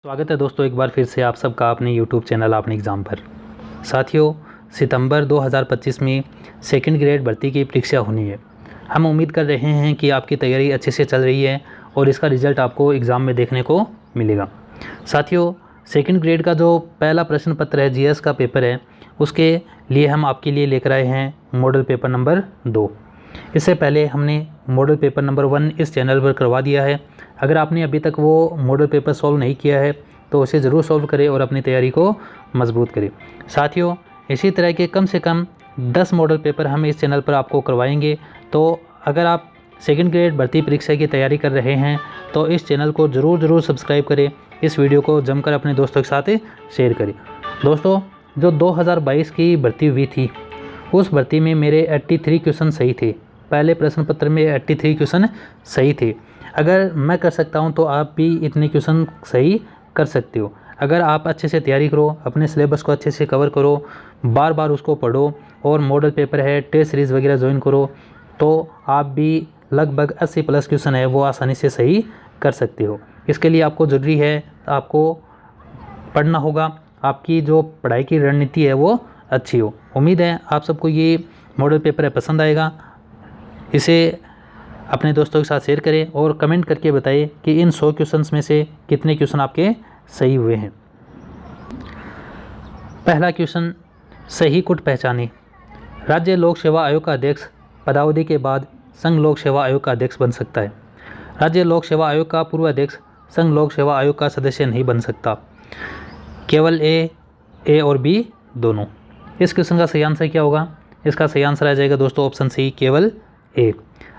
स्वागत है दोस्तों एक बार फिर से आप सबका अपने यूट्यूब चैनल अपने एग्ज़ाम पर। साथियों, सितंबर 2025 में सेकंड ग्रेड भर्ती की परीक्षा होनी है। हम उम्मीद कर रहे हैं कि आपकी तैयारी अच्छे से चल रही है और इसका रिज़ल्ट आपको एग्ज़ाम में देखने को मिलेगा। साथियों, सेकंड ग्रेड का जो पहला प्रश्न पत्र है, जीएस का पेपर है, उसके लिए हम आपके लिए लेकर आए हैं मॉडल पेपर नंबर 2। इससे पहले हमने मॉडल पेपर नंबर 1 इस चैनल पर करवा दिया है। अगर आपने अभी तक वो मॉडल पेपर सॉल्व नहीं किया है तो उसे ज़रूर सॉल्व करें और अपनी तैयारी को मजबूत करें। साथियों, इसी तरह के कम से कम 10 मॉडल पेपर हम इस चैनल पर आपको करवाएंगे। तो अगर आप सेकंड ग्रेड भर्ती परीक्षा की तैयारी कर रहे हैं तो इस चैनल को ज़रूर सब्सक्राइब करें। इस वीडियो को जमकर अपने दोस्तों के साथ शेयर करें। दोस्तों, जो 2022 की भर्ती हुई थी उस भर्ती में मेरे 83 क्वेश्चन सही थे। पहले प्रश्न पत्र में 83 क्वेश्चन सही थे। अगर मैं कर सकता हूं तो आप भी इतने क्वेश्चन सही कर सकते हो। अगर आप अच्छे से तैयारी करो, अपने सिलेबस को अच्छे से कवर करो, बार बार उसको पढ़ो और मॉडल पेपर है, टेस्ट सीरीज़ वगैरह ज्वाइन करो, तो आप भी लगभग 80+ क्वेश्चन है वो आसानी से सही कर सकते हो। इसके लिए आपको ज़रूरी है, आपको पढ़ना होगा, आपकी जो पढ़ाई की रणनीति है वो अच्छी हो। उम्मीद है आप सबको ये मॉडल पेपर पसंद आएगा। इसे अपने दोस्तों के साथ शेयर करें और कमेंट करके बताइए कि इन 100 क्वेश्चंस में से कितने क्वेश्चन आपके सही हुए हैं। पहला क्वेश्चन, सही कुट पहचाने। राज्य लोक सेवा आयोग का अध्यक्ष पदावधि के बाद संघ लोक सेवा आयोग का अध्यक्ष बन सकता है। राज्य लोक सेवा आयोग का पूर्व अध्यक्ष संघ लोक सेवा आयोग का सदस्य नहीं बन सकता। केवल ए और बी दोनों। इस क्वेश्चन का सही आंसर क्या होगा? इसका सही आंसर आ जाएगा दोस्तों ऑप्शन सी, केवल ए।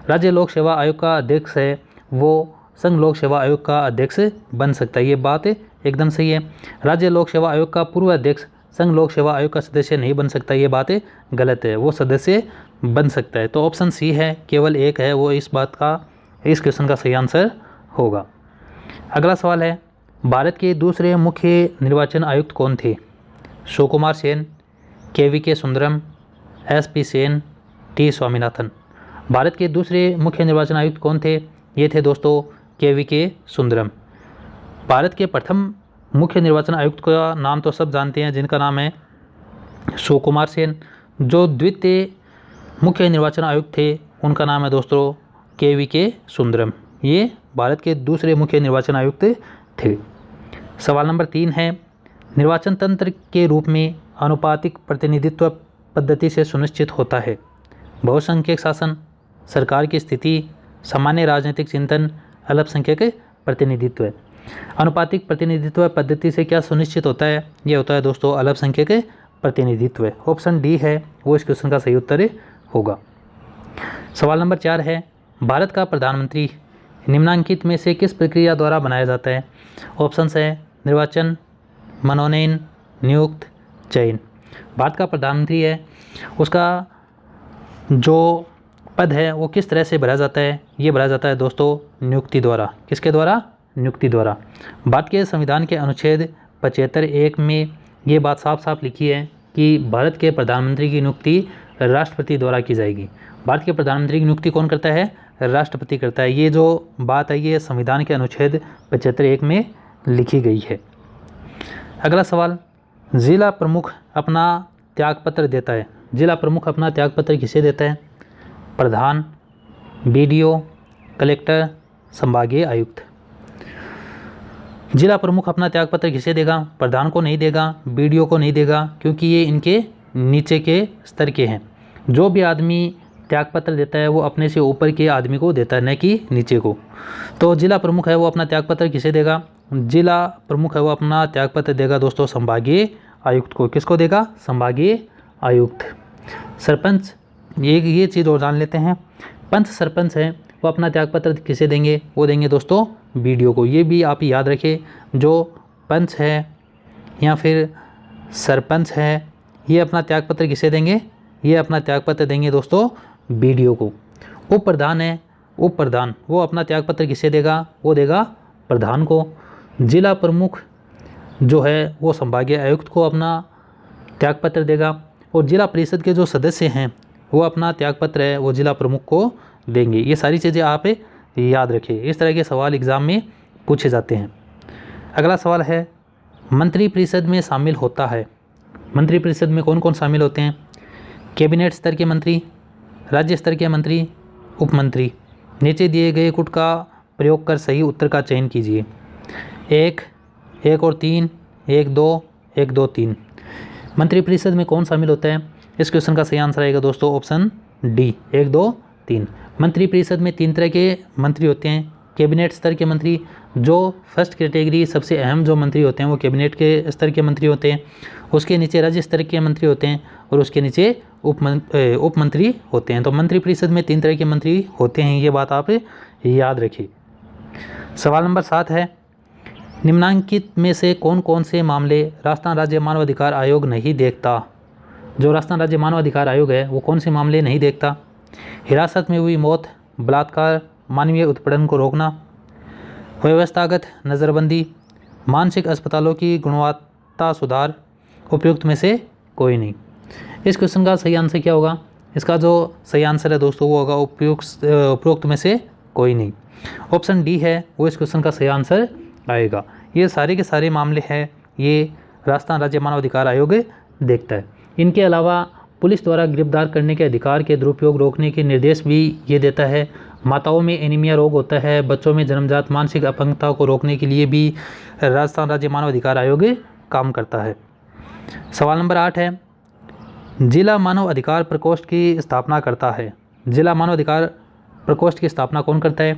राज्य लोक सेवा आयोग का अध्यक्ष है वो संघ लोक सेवा आयोग का अध्यक्ष बन सकता है। ये बात एकदम सही है। राज्य लोक सेवा आयोग का पूर्व अध्यक्ष संघ लोक सेवा आयोग का सदस्य नहीं बन सकता, ये बात गलत है, वो सदस्य बन सकता है। तो ऑप्शन सी है, केवल एक है वो इस क्वेश्चन का सही आंसर होगा। अगला सवाल है, भारत के दूसरे मुख्य निर्वाचन आयुक्त कौन थे? Sukumar Sen, KVK Sundaram, SP Sen, T Swaminathan. Bharat के दूसरे मुख्य निर्वाचन आयुक्त कौन थे? ये थे दोस्तों KVK सुंदरम। भारत के प्रथम मुख्य निर्वाचन आयुक्त का नाम तो सब जानते हैं, जिनका नाम है सुकुमार सेन। जो द्वितीय मुख्य निर्वाचन आयुक्त थे उनका नाम है दोस्तों KVK सुंदरम। ये भारत के दूसरे मुख्य निर्वाचन आयुक्त थे। सवाल नंबर 3 है, निर्वाचन तंत्र के रूप में आनुपातिक प्रतिनिधित्व पद्धति से सुनिश्चित होता है। बहुसंख्यक शासन, सरकार की स्थिति, सामान्य राजनीतिक चिंतन, अल्पसंख्यक प्रतिनिधित्व। आनुपातिक प्रतिनिधित्व पद्धति से क्या सुनिश्चित होता है? ये होता है दोस्तों अल्पसंख्यक प्रतिनिधित्व। ऑप्शन डी है वो इस क्वेश्चन का सही उत्तर होगा। सवाल नंबर 4 है, भारत का प्रधानमंत्री निम्नलिखित में से किस प्रक्रिया द्वारा बनाया जाता है? ऑप्शन है निर्वाचन, मनोनयन, नियुक्त, चयन। भारत का प्रधानमंत्री है उसका जो पद है वो किस तरह से भरा जाता है? ये भरा जाता है दोस्तों नियुक्ति द्वारा। किसके द्वारा? नियुक्ति द्वारा। भारत के संविधान के अनुच्छेद 75(1) में ये बात साफ लिखी है कि भारत के प्रधानमंत्री की नियुक्ति राष्ट्रपति द्वारा की जाएगी। भारत के प्रधानमंत्री की नियुक्ति कौन करता है? राष्ट्रपति करता है। ये जो बात है ये संविधान के अनुच्छेद 75(1) में लिखी गई है। अगला सवाल, जिला प्रमुख अपना त्यागपत्र देता है। जिला प्रमुख अपना त्यागपत्र किसे देता है? प्रधान, BDO, कलेक्टर, संभागीय आयुक्त। जिला प्रमुख अपना त्यागपत्र किसे देगा? प्रधान को नहीं देगा, BDO को नहीं देगा, क्योंकि ये इनके नीचे के स्तर के हैं। जो भी आदमी त्यागपत्र देता है वो अपने से ऊपर के आदमी को देता है, न कि नीचे को। तो जिला प्रमुख है वो अपना त्यागपत्र किसे देगा? जिला प्रमुख है वो अपना त्यागपत्र देगा दोस्तों संभागीय आयुक्त को। किसको देगा? संभागीय आयुक्त। सरपंच, ये चीज़ और जान लेते हैं। पंच सरपंच है वो अपना त्यागपत्र किसे देंगे? वो देंगे दोस्तों BDO को। ये भी आप याद रखें, जो पंच है या फिर सरपंच है ये अपना त्यागपत्र किसे देंगे? ये अपना त्यागपत्र देंगे दोस्तों BDO को। उप प्रधान है, उप प्रधान वो अपना त्यागपत्र किसे देगा? वो देगा प्रधान को। जिला प्रमुख जो है वो संभागीय आयुक्त को अपना त्यागपत्र देगा और जिला परिषद के जो सदस्य हैं वो अपना त्यागपत्र है वो जिला प्रमुख को देंगे। ये सारी चीज़ें आप याद रखें, इस तरह के सवाल एग्ज़ाम में पूछे जाते हैं। अगला सवाल है, मंत्रिपरिषद में शामिल होता है। मंत्रिपरिषद में कौन कौन शामिल होते हैं? कैबिनेट स्तर के मंत्री, राज्य स्तर के मंत्री, उपमंत्री। नीचे दिए गए कुट का प्रयोग कर सही उत्तर का चयन कीजिए। 1, 1 और 3, 1, 2, 1, 2, 3। मंत्रिपरिषद में कौन शामिल होता है? इस क्वेश्चन का सही आंसर आएगा दोस्तों ऑप्शन डी, 1, 2, 3। मंत्रिपरिषद में 3 तरह के मंत्री होते हैं। कैबिनेट स्तर के मंत्री, जो फर्स्ट कैटेगरी सबसे अहम जो मंत्री होते हैं वो कैबिनेट के स्तर के मंत्री होते हैं। उसके नीचे राज्य स्तर के मंत्री होते हैं और उसके नीचे उपमंत्री होते हैं। तो मंत्रिपरिषद में 3 तरह के मंत्री होते हैं, ये बात आप याद रखिए। सवाल नंबर 7 है, निम्नांकित में से कौन कौन से मामले राजस्थान राज्य मानव अधिकार आयोग नहीं देखता? जो राजस्थान राज्य मानव अधिकार आयोग है वो कौन से मामले नहीं देखता? हिरासत में हुई मौत, बलात्कार, मानवीय उत्पीड़न को रोकना, व्यवस्थागत नज़रबंदी, मानसिक अस्पतालों की गुणवत्ता सुधार, उपयुक्त में से कोई नहीं। इस क्वेश्चन का सही आंसर क्या होगा? इसका जो सही आंसर है दोस्तों वो होगा उपयुक्त में से कोई नहीं। ऑप्शन डी है वो इस क्वेश्चन का सही आंसर आएगा। ये सारे के सारे मामले हैं ये राजस्थान राज्य मानव अधिकार आयोग देखता है। इनके अलावा पुलिस द्वारा गिरफ्तार करने के अधिकार के दुरुपयोग रोकने के निर्देश भी ये देता है। माताओं में एनीमिया रोग होता है, बच्चों में जन्मजात मानसिक अपंगता को रोकने के लिए भी राजस्थान राज्य मानव अधिकार आयोग काम करता है। सवाल नंबर 8 है, जिला मानव अधिकार प्रकोष्ठ की स्थापना करता है। जिला मानव अधिकार प्रकोष्ठ की स्थापना कौन करता है?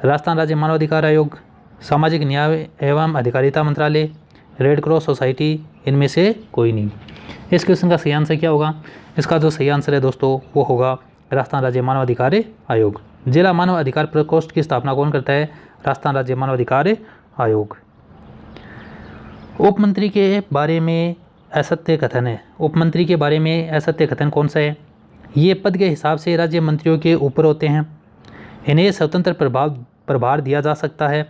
राजस्थान राज्य मानव अधिकार आयोग, सामाजिक न्याय एवं अधिकारिता मंत्रालय, रेड क्रॉस सोसाइटी, इनमें से कोई नहीं। इस क्वेश्चन का सही आंसर क्या होगा? इसका जो सही आंसर है दोस्तों वो होगा राजस्थान राज्य मानव अधिकार आयोग। जिला मानव अधिकार प्रकोष्ठ की स्थापना कौन करता है? राजस्थान राज्य मानव अधिकार आयोग। उपमंत्री के बारे में असत्य कथन है। उपमंत्री के बारे में असत्य कथन कौन सा है? ये पद के हिसाब से राज्य मंत्रियों के ऊपर होते हैं, इन्हें स्वतंत्र प्रभार दिया जा सकता है,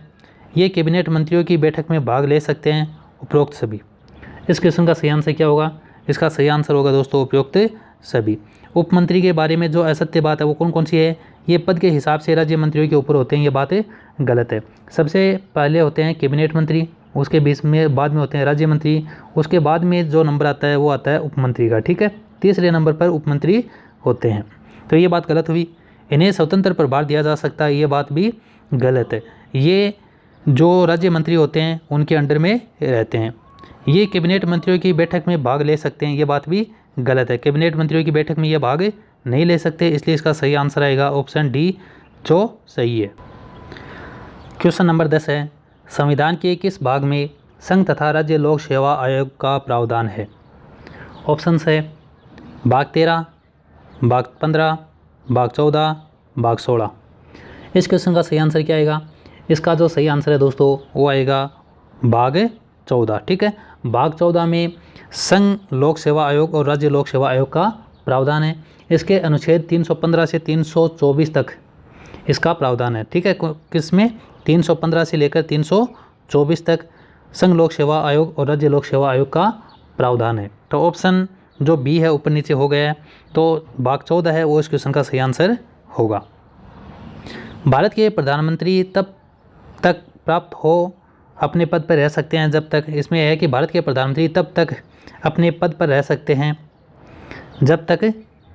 ये कैबिनेट मंत्रियों की बैठक में भाग ले सकते हैं, उपरोक्त सभी। इस क्वेश्चन का सही आंसर क्या होगा? इसका सही आंसर होगा दोस्तों उपरोक्त सभी। उपमंत्री के बारे में जो असत्य बात है वो कौन कौन सी है? ये पद के हिसाब से राज्य मंत्रियों के ऊपर होते हैं, ये बात गलत है। सबसे पहले होते हैं कैबिनेट मंत्री, उसके बीच में बाद में होते हैं राज्य मंत्री, उसके बाद में जो नंबर आता है वो आता है उपमंत्री का, ठीक है। तीसरे नंबर पर उपमंत्री होते हैं, तो ये बात गलत हुई। इन्हें स्वतंत्र प्रभार दिया जा सकता है, ये बात भी गलत है। ये जो राज्य मंत्री होते हैं उनके अंडर में रहते हैं। ये कैबिनेट मंत्रियों की बैठक में भाग ले सकते हैं, ये बात भी गलत है। कैबिनेट मंत्रियों की बैठक में ये भाग नहीं ले सकते, इसलिए इसका सही आंसर आएगा ऑप्शन डी जो सही है। क्वेश्चन नंबर 10 है, संविधान के किस भाग में संघ तथा राज्य लोक सेवा आयोग का प्रावधान है? ऑप्शंस है भाग 13, भाग 15, भाग 14, भाग 16। इस क्वेश्चन का सही आंसर क्या आएगा? इसका जो सही आंसर है दोस्तों वो आएगा भाग 14, ठीक है। भाग 14 में संघ लोक सेवा आयोग और राज्य लोक सेवा आयोग का प्रावधान है। इसके अनुच्छेद 315 से 324 तक इसका प्रावधान है, ठीक है। किसमें? 315 से लेकर 324 तक संघ लोक सेवा आयोग और राज्य लोक सेवा आयोग का प्रावधान है। तो ऑप्शन जो बी है ऊपर नीचे हो गया है, तो भाग 14 है वो इस क्वेश्चन का सही आंसर होगा। भारत के प्रधानमंत्री तब तक प्राप्त हो अपने पद पर रह सकते हैं जब तक, इसमें है कि भारत के प्रधानमंत्री तब तक अपने पद पर रह सकते हैं जब तक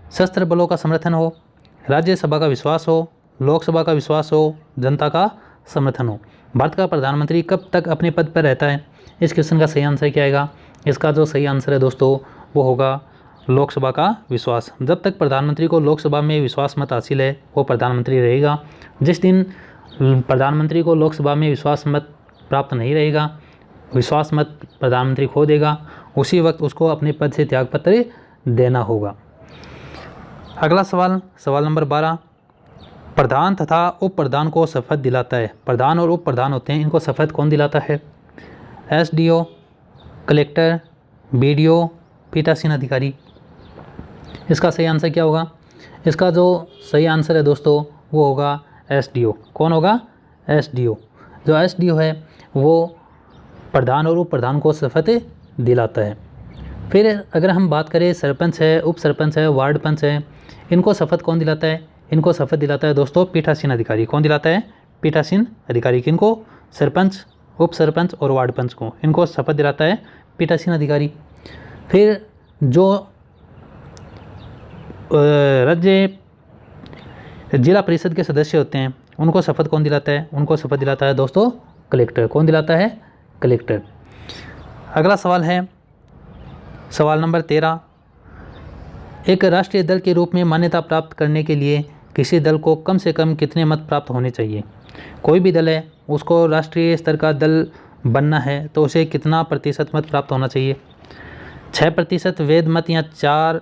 सशस्त्र बलों का समर्थन हो, राज्यसभा का विश्वास हो, लोकसभा का विश्वास हो, जनता का समर्थन हो। भारत का प्रधानमंत्री कब तक अपने पद पर रहता है? इस क्वेश्चन का सही आंसर क्या आएगा? इसका जो सही आंसर है दोस्तों वो होगा लोकसभा का विश्वास। जब तक प्रधानमंत्री को लोकसभा में विश्वास मत हासिल है वो प्रधानमंत्री रहेगा। जिस दिन प्रधानमंत्री को लोकसभा में विश्वास मत प्राप्त नहीं रहेगा, विश्वास मत प्रधानमंत्री खो देगा, उसी वक्त उसको अपने पद से त्यागपत्र देना होगा। अगला सवाल, सवाल नंबर 12, प्रधान तथा उप प्रधान को शपथ दिलाता है। प्रधान और उप प्रधान होते हैं, इनको शपथ कौन दिलाता है? एसडीओ, कलेक्टर, बीडीओ, पीठासीन अधिकारी। इसका सही आंसर क्या होगा? इसका जो सही आंसर है दोस्तों वो होगा एसडीओ। कौन होगा? एसडीओ। जो एसडीओ है वो प्रधान और उप प्रधान को शपथ दिलाता है। फिर अगर हम बात करें सरपंच है, उप सरपंच है, वार्ड पंच है, इनको शपथ कौन दिलाता है? इनको शपथ दिलाता है दोस्तों पीठासीन अधिकारी। कौन दिलाता है? पीठासीन अधिकारी। किनको? सरपंच, उप सरपंच और वार्ड पंच को, इनको शपथ दिलाता है पीठासीन अधिकारी। फिर जो राज्य जिला परिषद के सदस्य होते हैं उनको शपथ कौन दिलाता है? उनको शपथ दिलाता है दोस्तों कलेक्टर। कौन दिलाता है? कलेक्टर। अगला सवाल है सवाल नंबर 13। एक राष्ट्रीय दल के रूप में मान्यता प्राप्त करने के लिए किसी दल को कम से कम कितने मत प्राप्त होने चाहिए? कोई भी दल है उसको राष्ट्रीय स्तर का दल बनना है तो उसे कितना प्रतिशत मत प्राप्त होना चाहिए? 6% वैध मत या 4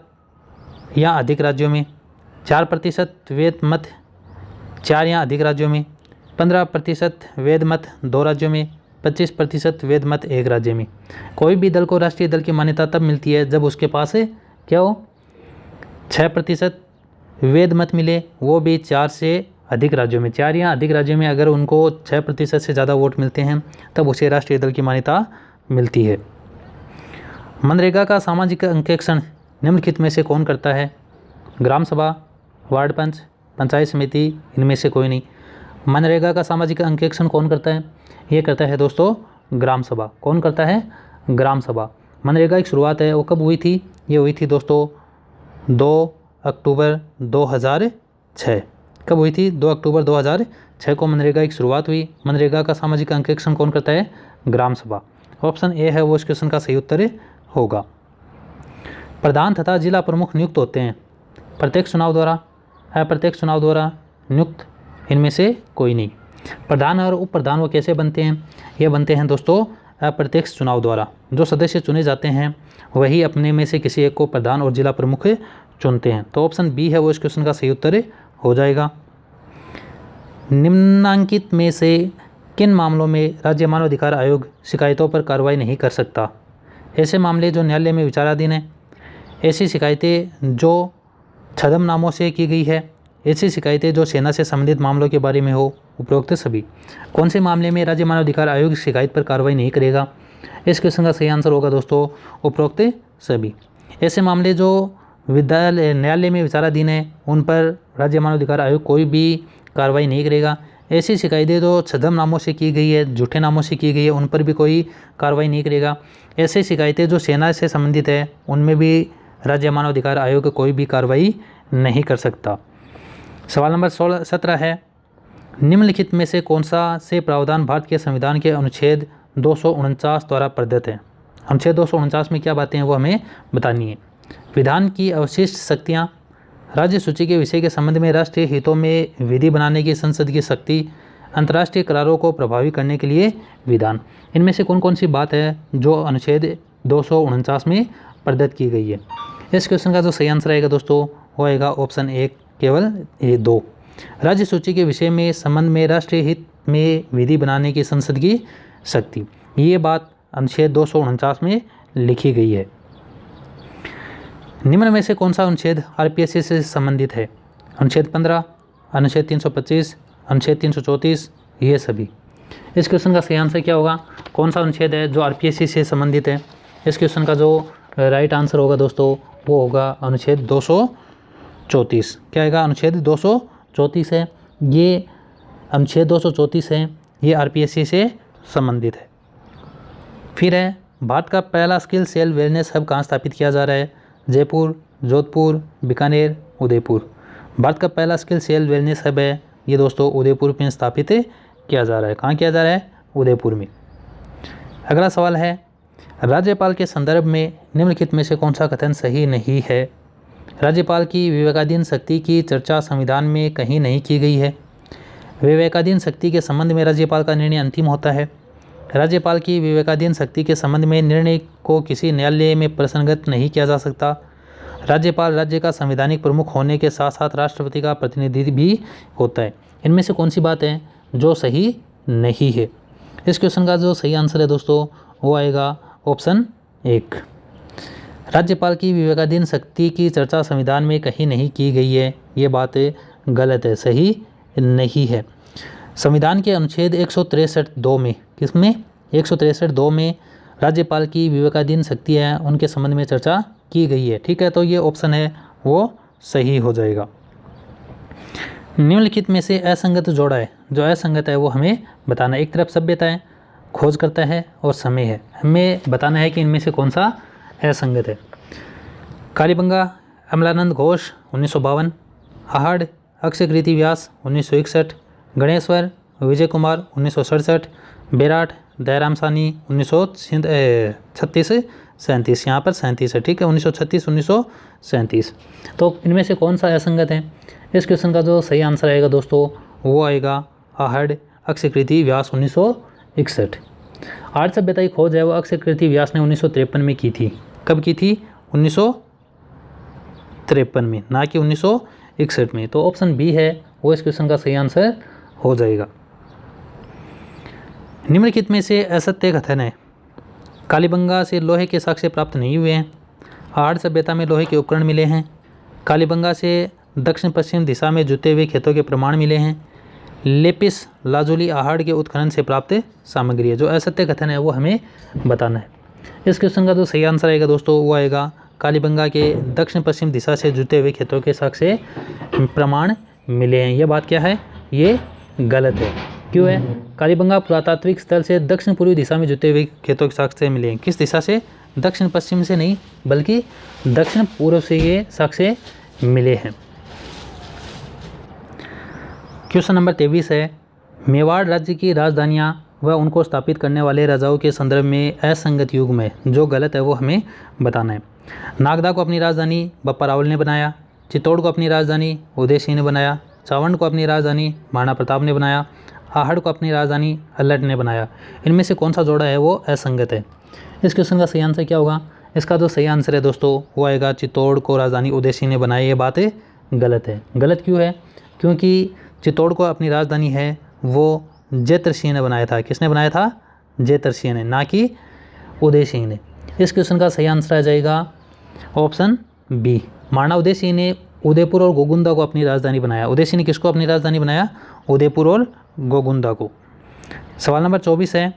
या अधिक राज्यों में, 4% वैध मत 4 या अधिक राज्यों में, 15% वैध मत 2 राज्यों में, 25% वैध मत 1 राज्य में। कोई भी दल को राष्ट्रीय दल की मान्यता तब मिलती है जब उसके पास क्या हो? 6% वैध मत मिले, वो भी 4 से अधिक राज्यों में। 4 या अधिक राज्यों में अगर उनको 6% से ज़्यादा वोट मिलते हैं तब उसे राष्ट्रीय दल की मान्यता मिलती है। मनरेगा का सामाजिक अंकेक्षण निम्नलिखित में से कौन करता है? ग्राम सभा, वार्ड पंच, पंचायत समिति, इनमें से कोई नहीं। मनरेगा का सामाजिक अंकेक्षण कौन करता है? ये करता है दोस्तों ग्राम सभा। कौन करता है? ग्राम सभा। मनरेगा की शुरुआत है वो कब हुई थी? ये हुई थी दोस्तों 2 अक्टूबर 2006। कब हुई थी? 2 अक्टूबर 2006 को मनरेगा की शुरुआत हुई। मनरेगा का सामाजिक अंकेक्षण कौन करता है? ग्राम सभा। ऑप्शन ए है वो इस क्वेश्चन का सही उत्तर होगा। प्रधान तथा जिला प्रमुख नियुक्त होते हैं प्रत्यक्ष चुनाव द्वारा, अप्रत्यक्ष चुनाव द्वारा नियुक्त, इनमें से कोई नहीं। प्रधान और उप प्रधान वो कैसे बनते हैं? ये बनते हैं दोस्तों अप्रत्यक्ष चुनाव द्वारा। जो सदस्य चुने जाते हैं वही अपने में से किसी एक को प्रधान और जिला प्रमुख चुनते हैं। तो ऑप्शन बी है वो इस क्वेश्चन का सही उत्तर हो जाएगा। निम्नांकित में से किन मामलों में राज्य मानव अधिकार आयोग शिकायतों पर कार्रवाई नहीं कर सकता? ऐसे मामले जो न्यायालय में विचाराधीन है, ऐसी शिकायतें जो छद्मनामों से की गई है, ऐसी शिकायतें जो सेना से संबंधित मामलों के बारे में हो, उपरोक्त सभी। कौन से मामले में राज्य मानव अधिकार आयोग शिकायत पर कार्रवाई नहीं करेगा? इस क्वेश्चन का सही आंसर होगा दोस्तों उपरोक्त सभी। ऐसे मामले जो न्यायालय में विचाराधीन है उन पर राज्य मानव अधिकार आयोग कोई भी कार्रवाई नहीं करेगा। ऐसी शिकायतें जो छद्मनामों से की गई है, झूठे नामों से की गई है, उन पर भी कोई कार्रवाई नहीं करेगा। ऐसी शिकायतें जो सेना से संबंधित है उनमें भी राज्य मानव अधिकार आयोग कोई भी कार्रवाई नहीं कर सकता। सवाल नंबर 17 है निम्नलिखित में से कौन सा से प्रावधान भारत के संविधान के अनुच्छेद 249 द्वारा प्रदत्त है? अनुच्छेद 249 में क्या बातें हैं वो हमें बतानी है। विधान की अवशिष्ट शक्तियाँ, राज्य सूची के विषय के संबंध में राष्ट्रीय हितों में विधि बनाने की संसद की शक्ति, अंतर्राष्ट्रीय करारों को प्रभावी करने के लिए विधान। इनमें से कौन कौन सी बात है जो अनुच्छेद 249 में प्रदत्त की गई है? इस क्वेश्चन का जो सही आंसर आएगा दोस्तों वो आएगा ऑप्शन ए, केवल ये 2। राज्य सूची के विषय में संबंध में राष्ट्रीय हित में विधि बनाने की संसद की शक्ति, ये बात अनुच्छेद 249 में लिखी गई है। निम्न में से कौन सा अनुच्छेद आरपीएससी से संबंधित है? अनुच्छेद 15, अनुच्छेद 325, अनुच्छेद 334, ये सभी। इस क्वेश्चन का सही आंसर क्या होगा? कौन सा अनुच्छेद है जो आरपीएससी से संबंधित है? इस क्वेश्चन का जो राइट आंसर होगा दोस्तों वो होगा अनुच्छेद 234। क्या आएगा? अनुच्छेद 234 है। ये अनुच्छेद 234 है, ये आरपीएससी से संबंधित है। फिर है भारत का पहला स्किल सेल वेलनेस हब कहाँ स्थापित किया जा रहा है? जयपुर, जोधपुर, बीकानेर, उदयपुर। भारत का पहला स्किल सेल वेलनेस हब है ये दोस्तों उदयपुर में स्थापित किया जा रहा है। कहाँ किया जा रहा है? उदयपुर में। अगला सवाल है राज्यपाल के संदर्भ में निम्नलिखित में से कौन सा कथन सही नहीं है? राज्यपाल की विवेकाधीन शक्ति की चर्चा संविधान में कहीं नहीं की गई है। विवेकाधीन शक्ति के संबंध में राज्यपाल का निर्णय अंतिम होता है। राज्यपाल की विवेकाधीन शक्ति के संबंध में निर्णय को किसी न्यायालय में प्रसंगत नहीं किया जा सकता। राज्यपाल राज्य का संवैधानिक प्रमुख होने के साथ साथ राष्ट्रपति का प्रतिनिधि भी होता है। इनमें से कौन सी बात है जो सही नहीं है? इस क्वेश्चन का जो सही आंसर है दोस्तों वो आएगा ऑप्शन 1। राज्यपाल की विवेकाधीन शक्ति की चर्चा संविधान में कहीं नहीं की गई है, ये बात गलत है, सही नहीं है। संविधान के अनुच्छेद 163(2) में, किसमें? 163(2) में राज्यपाल की विवेकाधीन शक्ति है उनके संबंध में चर्चा की गई है। ठीक है, तो ये ऑप्शन है वो सही हो जाएगा। निम्नलिखित में से असंगत जोड़ा है, जो असंगत है वो हमें बताना। एक तरफ सभ्यता है, खोज करता है और समय है। हमें बताना है कि इनमें से कौन सा असंगत है। कालीबंगा अमलानंद घोष 1952, आहड़ अक्षय कीर्ति व्यास 1961, गणेश्वर विजय कुमार 1967, बेराट दयाराम सानी 1936-37, यहाँ पर 37 है, ठीक है, 1936-1937। तो इनमें से कौन सा असंगत है? इस क्वेश्चन का जो सही आंसर आएगा दोस्तों वो आएगा आहड़ अक्षय कीर्ति व्यास 1961। आर्य सभ्यता की खोज है वो अक्षय कीर्ति व्यास ने 1953 में की थी। कब की थी? 1953 में, ना कि 1961 में। तो ऑप्शन बी है वो इस क्वेश्चन का सही आंसर हो जाएगा। निम्नलिखित में से असत्य कथन है। कालीबंगा से लोहे के साक्ष्य प्राप्त नहीं हुए हैं। आहड़ सभ्यता में लोहे के उपकरण मिले हैं। कालीबंगा से दक्षिण पश्चिम दिशा में जुते हुए खेतों के प्रमाण मिले हैं। लेपिस लाजुली आहड़ के उत्खनन से प्राप्त सामग्री है। जो असत्य कथन है वो हमें बताना है। इस क्वेश्चन का जो सही आंसर आएगा दोस्तों वो आएगा कालीबंगा के दक्षिण पश्चिम दिशा से जुते हुए खेतों के साक्ष्य प्रमाण मिले हैं। ये बात क्या है? ये गलत है। क्यों है? कालीबंगा पुरातात्विक स्थल से दक्षिण पूर्वी दिशा में जुते हुए खेतों के साक्ष्य मिले हैं। किस दिशा से? दक्षिण पश्चिम से नहीं बल्कि दक्षिण पूर्व से ये साक्ष्य मिले हैं। क्वेश्चन नंबर 23 है, मेवाड़ राज्य की राजधानियाँ व उनको स्थापित करने वाले राजाओं के संदर्भ में असंगत युग में जो गलत है वो हमें बताना है। नागदा को अपनी राजधानी बप्पा रावल ने बनाया। चित्तौड़ को अपनी राजधानी उदय सिंह ने बनाया। चावंड को अपनी राजधानी महाराणा प्रताप ने बनाया। आहड़ को अपनी राजधानी अल्लट ने बनाया। इनमें से कौन सा जोड़ा है वो असंगत है? इस क्वेश्चन का सही आंसर क्या होगा? इसका जो सही आंसर है दोस्तों वो आएगा चित्तौड़ को राजधानी उदय सिंह ने बनाई। ये बात गलत है। गलत क्यों है? क्योंकि चित्तौड़ को अपनी राजधानी है वो जयद्रथ सिंह ने बनाया था। किसने बनाया था? जयद्रथ सिंह ने, ना कि उदय सिंह ने। इस क्वेश्चन का सही आंसर आ जाएगा ऑप्शन बी। महाराणा उदय सिंह ने उदयपुर और गोगुंदा को अपनी राजधानी बनाया। उदय सिंह ने किसको अपनी राजधानी बनाया? उदयपुर और गोगुंदा को। सवाल नंबर 24 है,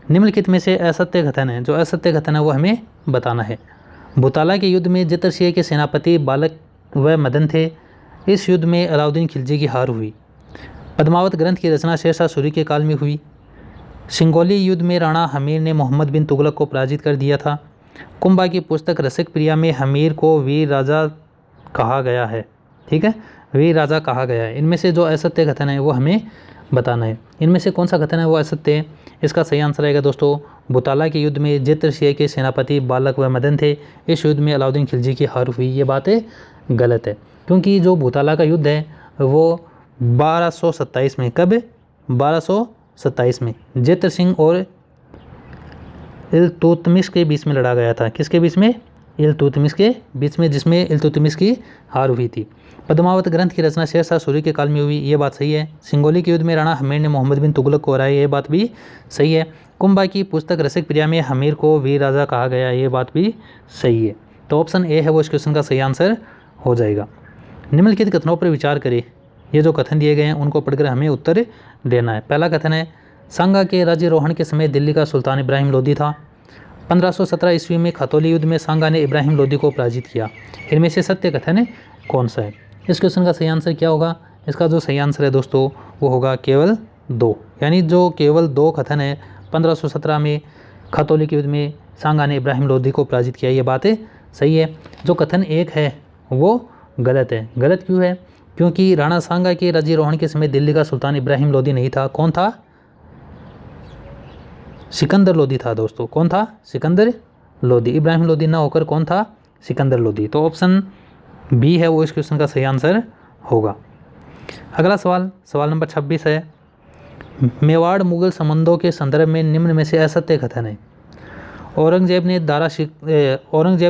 निम्नलिखित में से असत्य कथन है। जो असत्य कथन है वो हमें बताना है। भूताला के युद्ध में जयद्रथ सिंह के सेनापति बालक व मदन थे। इस युद्ध में अलाउद्दीन खिलजी की हार हुई। पद्मावत ग्रंथ की रचना शेरशाह सूरी के काल में हुई। सिंगोली युद्ध में राणा हमीर ने मोहम्मद बिन तुगलक को पराजित कर दिया था। कुंभा की पुस्तक रसिक प्रिया में हमीर को वीर राजा कहा गया है। ठीक है, वीर राजा कहा गया है। इनमें से जो असत्य कथन है वो हमें बताना है। इनमें से कौन सा कथन है वो असत्य है? इसका सही आंसर आएगा दोस्तों भूताला के युद्ध में जयद्रथ सिंह के सेनापति बालक व मदन थे। इस युद्ध में अलाउद्दीन खिलजी की हार हुई। ये बात गलत है, क्योंकि जो भूताला का युद्ध है वो 1227 में, कब? 1227 में जयद्रथ सिंह और इल्तुतमिश के बीच में लड़ा गया था। किसके बीच में? इल्तुतमिश के बीच में, जिसमें इल्तुतमिश की हार हुई थी। पद्मावत ग्रंथ की रचना शेरशाह सूरी के काल में हुई। ये बात सही है। सिंगोली के युद्ध में राणा हमीर ने मोहम्मद बिन तुगलक को हराया। ये बात भी सही है। कुंभा की पुस्तक रसिक प्रिया में हमीर को वीर राजा कहा गया। ये बात भी सही है। तो ऑप्शन ए है वो इस क्वेश्चन का सही आंसर हो जाएगा। निम्नलिखित कथनों पर विचार करें। ये जो कथन दिए गए हैं उनको पढ़कर हमें उत्तर देना है। पहला कथन है, सांगा के राज्यारोहण के समय दिल्ली का सुल्तान इब्राहिम लोदी था। 1517 ईस्वी में खतौली युद्ध में सांगा ने इब्राहिम लोदी को पराजित किया। इनमें से सत्य कथन कौन सा है? इस क्वेश्चन का सही आंसर क्या होगा? इसका जो सही आंसर है दोस्तों वो होगा केवल 2। यानी जो केवल 2 कथन है 1517 में खतौली के युद्ध में सांगा ने इब्राहिम लोदी को पराजित किया। ये बात सही है। जो कथन 1 है वो गलत है। गलत क्यों है? क्योंकि राणा सांगा के राज्यारोहण के समय दिल्ली का सुल्तान इब्राहिम लोदी नहीं था। कौन था? सिकंदर लोदी था दोस्तों। कौन था? सिकंदर लोदी। इब्राहिम लोदी ना होकर कौन था? सिकंदर लोदी। तो ऑप्शन बी है वो इस क्वेश्चन का सही आंसर होगा। अगला सवाल, सवाल नंबर 26 है, मेवाड़ मुगल संबंधों के संदर्भ में निम्न में से असत्य कथन है। औरंगजेब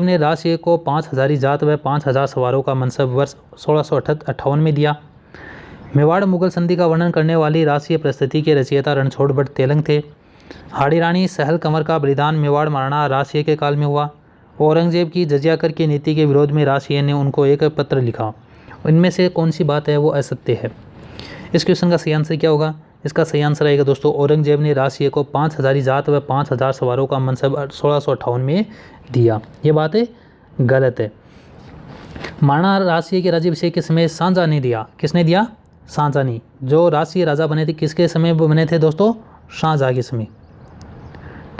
ने राजसिंह को 5000 जात व 5000 सवारों का मनसब वर्ष 1658 में दिया। मेवाड़ मुगल संधि का वर्णन करने वाली राजसिंह प्रस्तुति के रचयिता रणछोड़ भट्ट तेलंग थे। हाड़ी रानी सहल कमर का बलिदान मेवाड़ महाराणा राजसिंह के काल में हुआ। औरंगजेब की जजिया कर की नीति के विरोध में राजसिंह ने उनको एक पत्र लिखा। इनमें से कौन सी बात है वो असत्य है? इस क्वेश्चन का सही आंसर क्या होगा? इसका सही आंसर आएगा दोस्तों औरंगजेब ने राजसिंह को 5000 जात व 5000 सवारों का मनसब 1658 में दिया। ये बात गलत है। महाराणा राजसिंह के राज्याभिषेक के समय सांजा ने दिया। किसने दिया? शाहजहाँ ने। जो राजसिंह राजा बने थे किसके समय बने थे दोस्तों? शाहजहाँ के समय।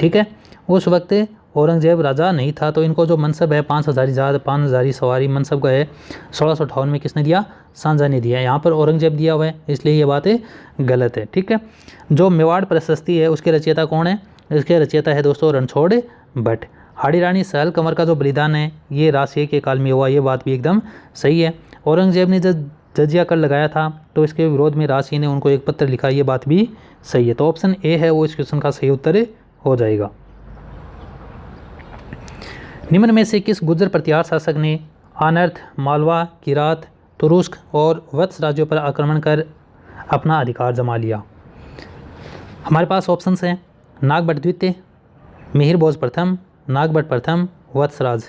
ठीक है। उस वक्त औरंगजेब राजा नहीं था, तो इनको जो मनसब है 5,000 सवारी मनसब का है 1658 में किसने दिया? सांझा ने दिया। यहाँ पर औरंगजेब दिया हुआ है, इसलिए ये बात गलत है। ठीक है। जो मेवाड़ प्रशस्ति है उसके रचयिता कौन है? इसके रचयिता है दोस्तों रणछोड़ भट्ट। हाड़ी रानी सहल कंवर का जो बलिदान है ये राजशाही के काल में हुआ, ये बात भी एकदम सही है। औरंगजेब ने जब जजिया कर लगाया था तो इसके विरोध में राजशाही ने उनको एक पत्र लिखा, ये बात भी सही है। तो ऑप्शन ए है वो इस क्वेश्चन का सही उत्तर हो जाएगा। निम्न में से किस गुर्जर प्रतिहार शासक ने आनर्थ, मालवा, किरात, तुरुस्क और वत्स राज्यों पर आक्रमण कर अपना अधिकार जमा लिया? हमारे पास ऑप्शंस हैं नागभट्ट द्वितीय, मिहिर भोज प्रथम, नागभट्ट प्रथम, वत्सराज।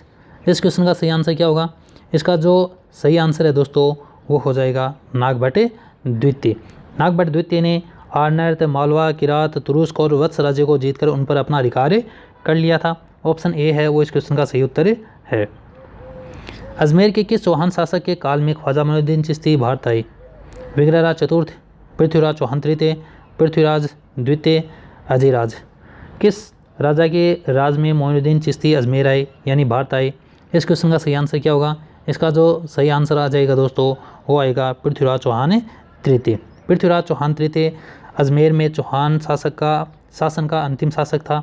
इस क्वेश्चन का सही आंसर क्या होगा? इसका जो सही आंसर है दोस्तों वो हो जाएगा नागभट्ट द्वितीय। नागभट्ट द्वितीय ने आनर्त, मालवा, किरात, तुरुस्क और वत्स राज्य को जीतकर उन पर अपना अधिकार कर लिया था। ऑप्शन ए है वो इस क्वेश्चन का सही उत्तर है। अजमेर के किस चौहान शासक के काल में ख्वाजा मोइनुद्दीन चिश्ती भारत आए? विग्रहराज चतुर्थ, पृथ्वीराज चौहान तृतीय, पृथ्वीराज द्वितीय, अजयराज। किस राजा के राज में मोइनुद्दीन चिश्ती अजमेर आए यानी भारत आए? इस क्वेश्चन का सही आंसर क्या होगा? इसका जो सही आंसर आ जाएगा दोस्तों वो आएगा पृथ्वीराज चौहान तृतीय। पृथ्वीराज चौहान तृतीय अजमेर में चौहान शासन का अंतिम शासक था।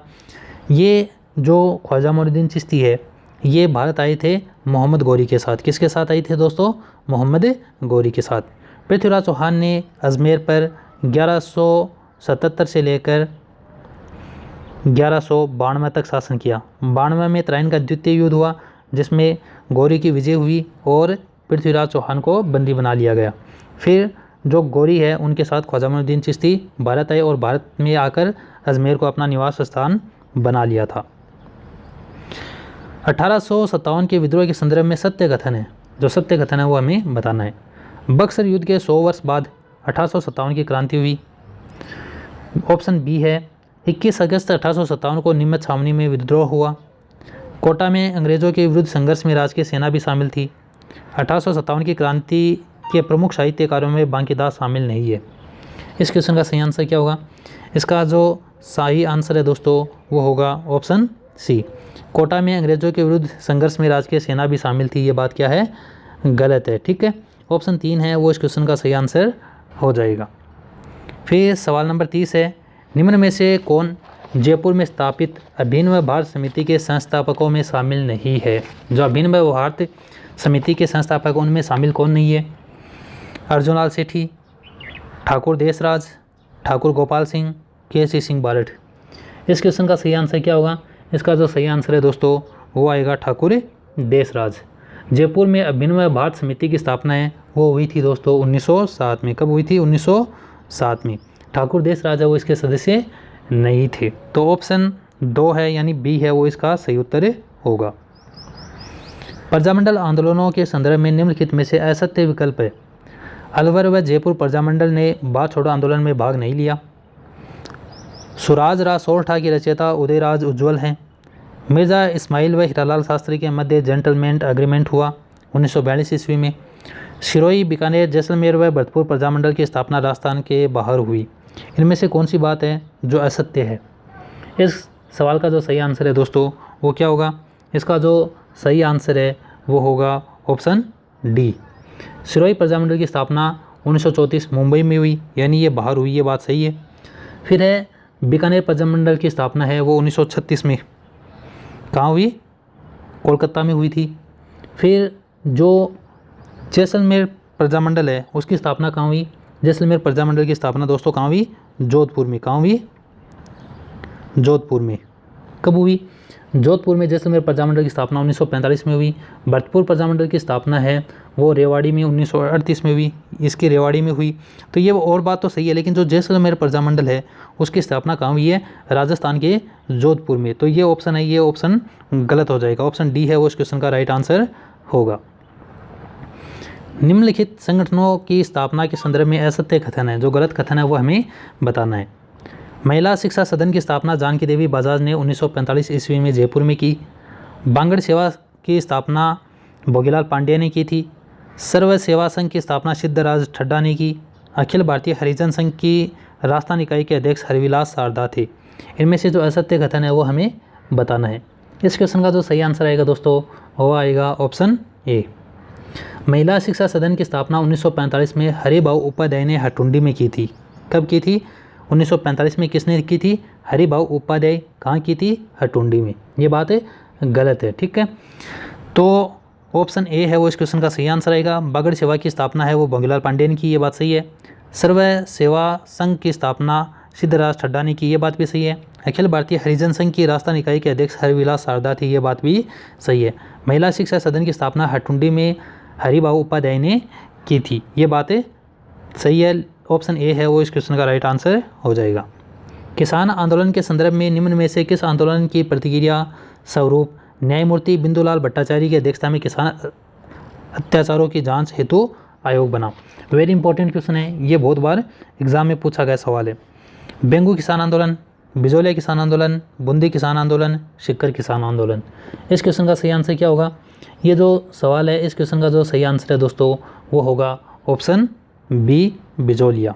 ये जो ख्वाजा मोइनुद्दीन चिश्ती है ये भारत आए थे मोहम्मद गौरी के साथ। किसके साथ आए थे दोस्तों? मोहम्मद गौरी के साथ। पृथ्वीराज चौहान ने अजमेर पर 1177 से लेकर 1192 तक शासन किया। 92 में तराइन का द्वितीय युद्ध हुआ जिसमें गौरी की विजय हुई और पृथ्वीराज चौहान को बंदी बना लिया गया। फिर जो गौरी है उनके साथ ख्वाजा मोइनुद्दीन चिश्ती भारत आए और भारत में आकर अजमेर को अपना निवास स्थान बना लिया था। 1857 के विद्रोह के संदर्भ में सत्य कथन है, जो सत्य कथन है वो हमें बताना है। बक्सर युद्ध के 100 वर्ष बाद 1857 की क्रांति हुई। ऑप्शन बी है 21 अगस्त 1857 को नीमच छावनी में विद्रोह हुआ। कोटा में अंग्रेजों के विरुद्ध संघर्ष में राजकीय सेना भी शामिल थी। 1857 की क्रांति के प्रमुख साहित्यकारों में बांकीदास शामिल नहीं है। इस क्वेश्चन का सही आंसर क्या होगा? इसका जो सही आंसर है दोस्तों वो होगा ऑप्शन सी। कोटा में अंग्रेजों के विरुद्ध संघर्ष में राजकीय सेना भी शामिल थी, ये बात क्या है? गलत है। ठीक है। ऑप्शन 3 है वो इस क्वेश्चन का सही आंसर हो जाएगा। फिर सवाल नंबर 30 है निम्न में से कौन जयपुर में स्थापित अभिनव भारत समिति के संस्थापकों में शामिल नहीं है? जो अभिनव भारत समिति के संस्थापक उनमें शामिल कौन नहीं है? अर्जुनलाल सेठी, ठाकुर देशराज, ठाकुर गोपाल सिंह, केसी सिंह बारठ। इस क्वेश्चन का सही आंसर क्या होगा? इसका जो सही आंसर है दोस्तों वो आएगा ठाकुर देशराज। जयपुर में अभिनव भारत समिति की स्थापना है वो हुई थी दोस्तों 1907 में। कब हुई थी? 1907 में। ठाकुर देशराज है वो इसके सदस्य नहीं थे। तो ऑप्शन 2 है यानी बी है वो इसका सही उत्तर होगा। प्रजामंडल आंदोलनों के संदर्भ में निम्नलिखित में से असत्य विकल्प है। अलवर व जयपुर प्रजामंडल ने भारत छोड़ो आंदोलन में भाग नहीं लिया। सुराज राज सोरठा की रचयिता उदयराज उज्ज्वल हैं। मिर्ज़ा इस्माइल व हीरालाल शास्त्री के मध्य जेंटलमैन एग्रीमेंट हुआ 1942 ईस्वी में। सिरोही, बीकानेर, जैसलमेर व भरतपुर प्रजामंडल की स्थापना राजस्थान के बाहर हुई। इनमें से कौन सी बात है जो असत्य है? इस सवाल का जो सही आंसर है दोस्तों वो क्या होगा? इसका जो सही आंसर है वो होगा ऑप्शन डी। सिरोही प्रजामंडल की स्थापना 1934 मुंबई में हुई यानी ये बाहर हुई, ये बात सही है। फिर है बीकानेर प्रजामंडल की स्थापना है वो 1936 में कहाँ हुई? कोलकाता में हुई थी। फिर जो जैसलमेर प्रजामंडल है उसकी स्थापना कहाँ हुई? जैसलमेर प्रजामंडल की स्थापना दोस्तों कहाँ हुई? जोधपुर में। कहाँ हुई? जोधपुर में। कब हुई? जोधपुर में जैसलमेर प्रजामंडल की स्थापना 1945 में हुई। भरतपुर प्रजामंडल की स्थापना है वो रेवाड़ी में 1938 में हुई, इसकी रेवाड़ी में हुई। तो ये और बात तो सही है, लेकिन जो जैसलमेर प्रजामंडल है उसकी स्थापना कहाँ हुई है? राजस्थान के जोधपुर में। तो ये ऑप्शन है, ये ऑप्शन गलत हो जाएगा। ऑप्शन डी है वो इस क्वेश्चन का राइट आंसर होगा। निम्नलिखित संगठनों की स्थापना के संदर्भ में असत्य कथन है, जो गलत कथन है वो हमें बताना है। महिला शिक्षा सदन की स्थापना जानकी देवी बजाज ने 1945 ईस्वी में जयपुर में की। बांगड़ सेवा की स्थापना भोगीलाल पांडे ने की थी। सर्व सेवा संघ की स्थापना सिद्धराज ठड्डा ने की। अखिल भारतीय हरिजन संघ की राजस्थान इकाई के अध्यक्ष हरिविलास शारदा थे। इनमें से जो असत्य कथन है वो हमें बताना है। इस क्वेश्चन का जो सही आंसर आएगा दोस्तों वो आएगा ऑप्शन ए। महिला शिक्षा सदन की स्थापना 1945 में हरिभाऊ उपाध्याय ने हटुंडी में की थी। कब की थी? 1945 में किसने की थी? हरिभाऊ उपाध्याय। कहाँ की थी? हटुंडी में। ये बात गलत है, ठीक है। तो ऑप्शन ए है वो इस क्वेश्चन का सही आंसर आएगा। बागड़ सेवा की स्थापना है वो भोंगीलाल पांडे ने की, ये बात सही है। सर्व सेवा संघ की स्थापना सिद्धराज ठड्डा ने की, ये बात भी सही है। अखिल भारतीय हरिजन संघ की राजस्थान इकाई के अध्यक्ष हरविलास शारदा थी, ये बात भी सही है। महिला शिक्षा सदन की स्थापना हटुंडी में हरिभाऊ उपाध्याय ने की थी, ये बातें सही है। ऑप्शन ए है वो इस क्वेश्चन का राइट आंसर हो जाएगा। किसान आंदोलन के संदर्भ में निम्न में से किस आंदोलन की प्रतिक्रिया स्वरूप न्यायमूर्ति बिंदुलाल भट्टाचार्य की अध्यक्षता में किसान अत्याचारों की जांच हेतु आयोग बना? वेरी इंपॉर्टेंट क्वेश्चन है, ये बहुत बार एग्जाम में पूछा गया सवाल है। बेंगू किसान आंदोलन, बिजोलिया किसान आंदोलन, बूंदी किसान आंदोलन, सिक्कर किसान आंदोलन। इस क्वेश्चन का सही आंसर क्या होगा? ये जो सवाल है इस क्वेश्चन का जो सही आंसर है दोस्तों वो होगा ऑप्शन बी, बिजोलिया,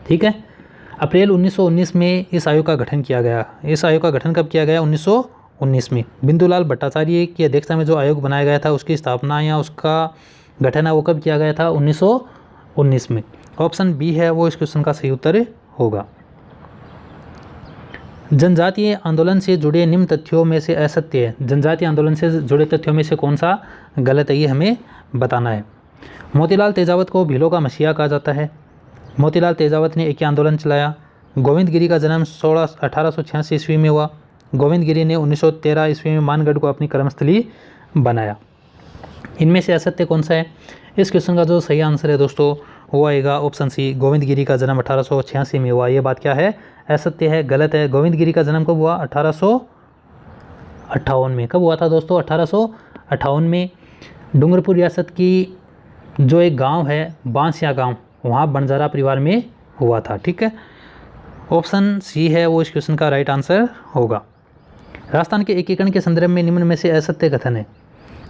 ठीक है। अप्रैल 1919 में इस आयोग का गठन किया गया। इस आयोग का गठन कब किया गया? 1919 में। बिंदुलाल भट्टाचार्य की अध्यक्षता में जो आयोग बनाया गया था उसकी स्थापना या उसका गठन है वो कब किया गया था? 1919 में। ऑप्शन बी है वो इस क्वेश्चन का सही उत्तर होगा। जनजातीय आंदोलन से जुड़े निम्न तथ्यों में से असत्य है। जनजातीय आंदोलन से जुड़े तथ्यों में से कौन सा गलत है ये हमें बताना है। मोतीलाल तेजावत को भीलों का मसीहा कहा जाता है। मोतीलाल तेजावत ने एक आंदोलन चलाया। गोविंद गिरी का जन्म 1886 ईस्वी में हुआ। गोविंद गिरी ने 1913 ईस्वी में मानगढ़ को अपनी कर्मस्थली बनाया। इनमें से असत्य कौन सा है? इस क्वेश्चन का जो सही आंसर है दोस्तों वो आएगा ऑप्शन सी, गोविंद गिरी का जन्म 1886 में हुआ। ये बात क्या है? असत्य है, गलत है। गोविंद गिरी का जन्म कब हुआ? 1858 में। कब हुआ था दोस्तों? 1858 में। डूंगरपुर रियासत की जो एक गांव है बांसिया गांव, वहाँ बंजारा परिवार में हुआ था, ठीक है। ऑप्शन सी है वो इस क्वेश्चन का राइट आंसर होगा। राजस्थान के एकीकरण के संदर्भ में निम्न में से असत्य कथन है।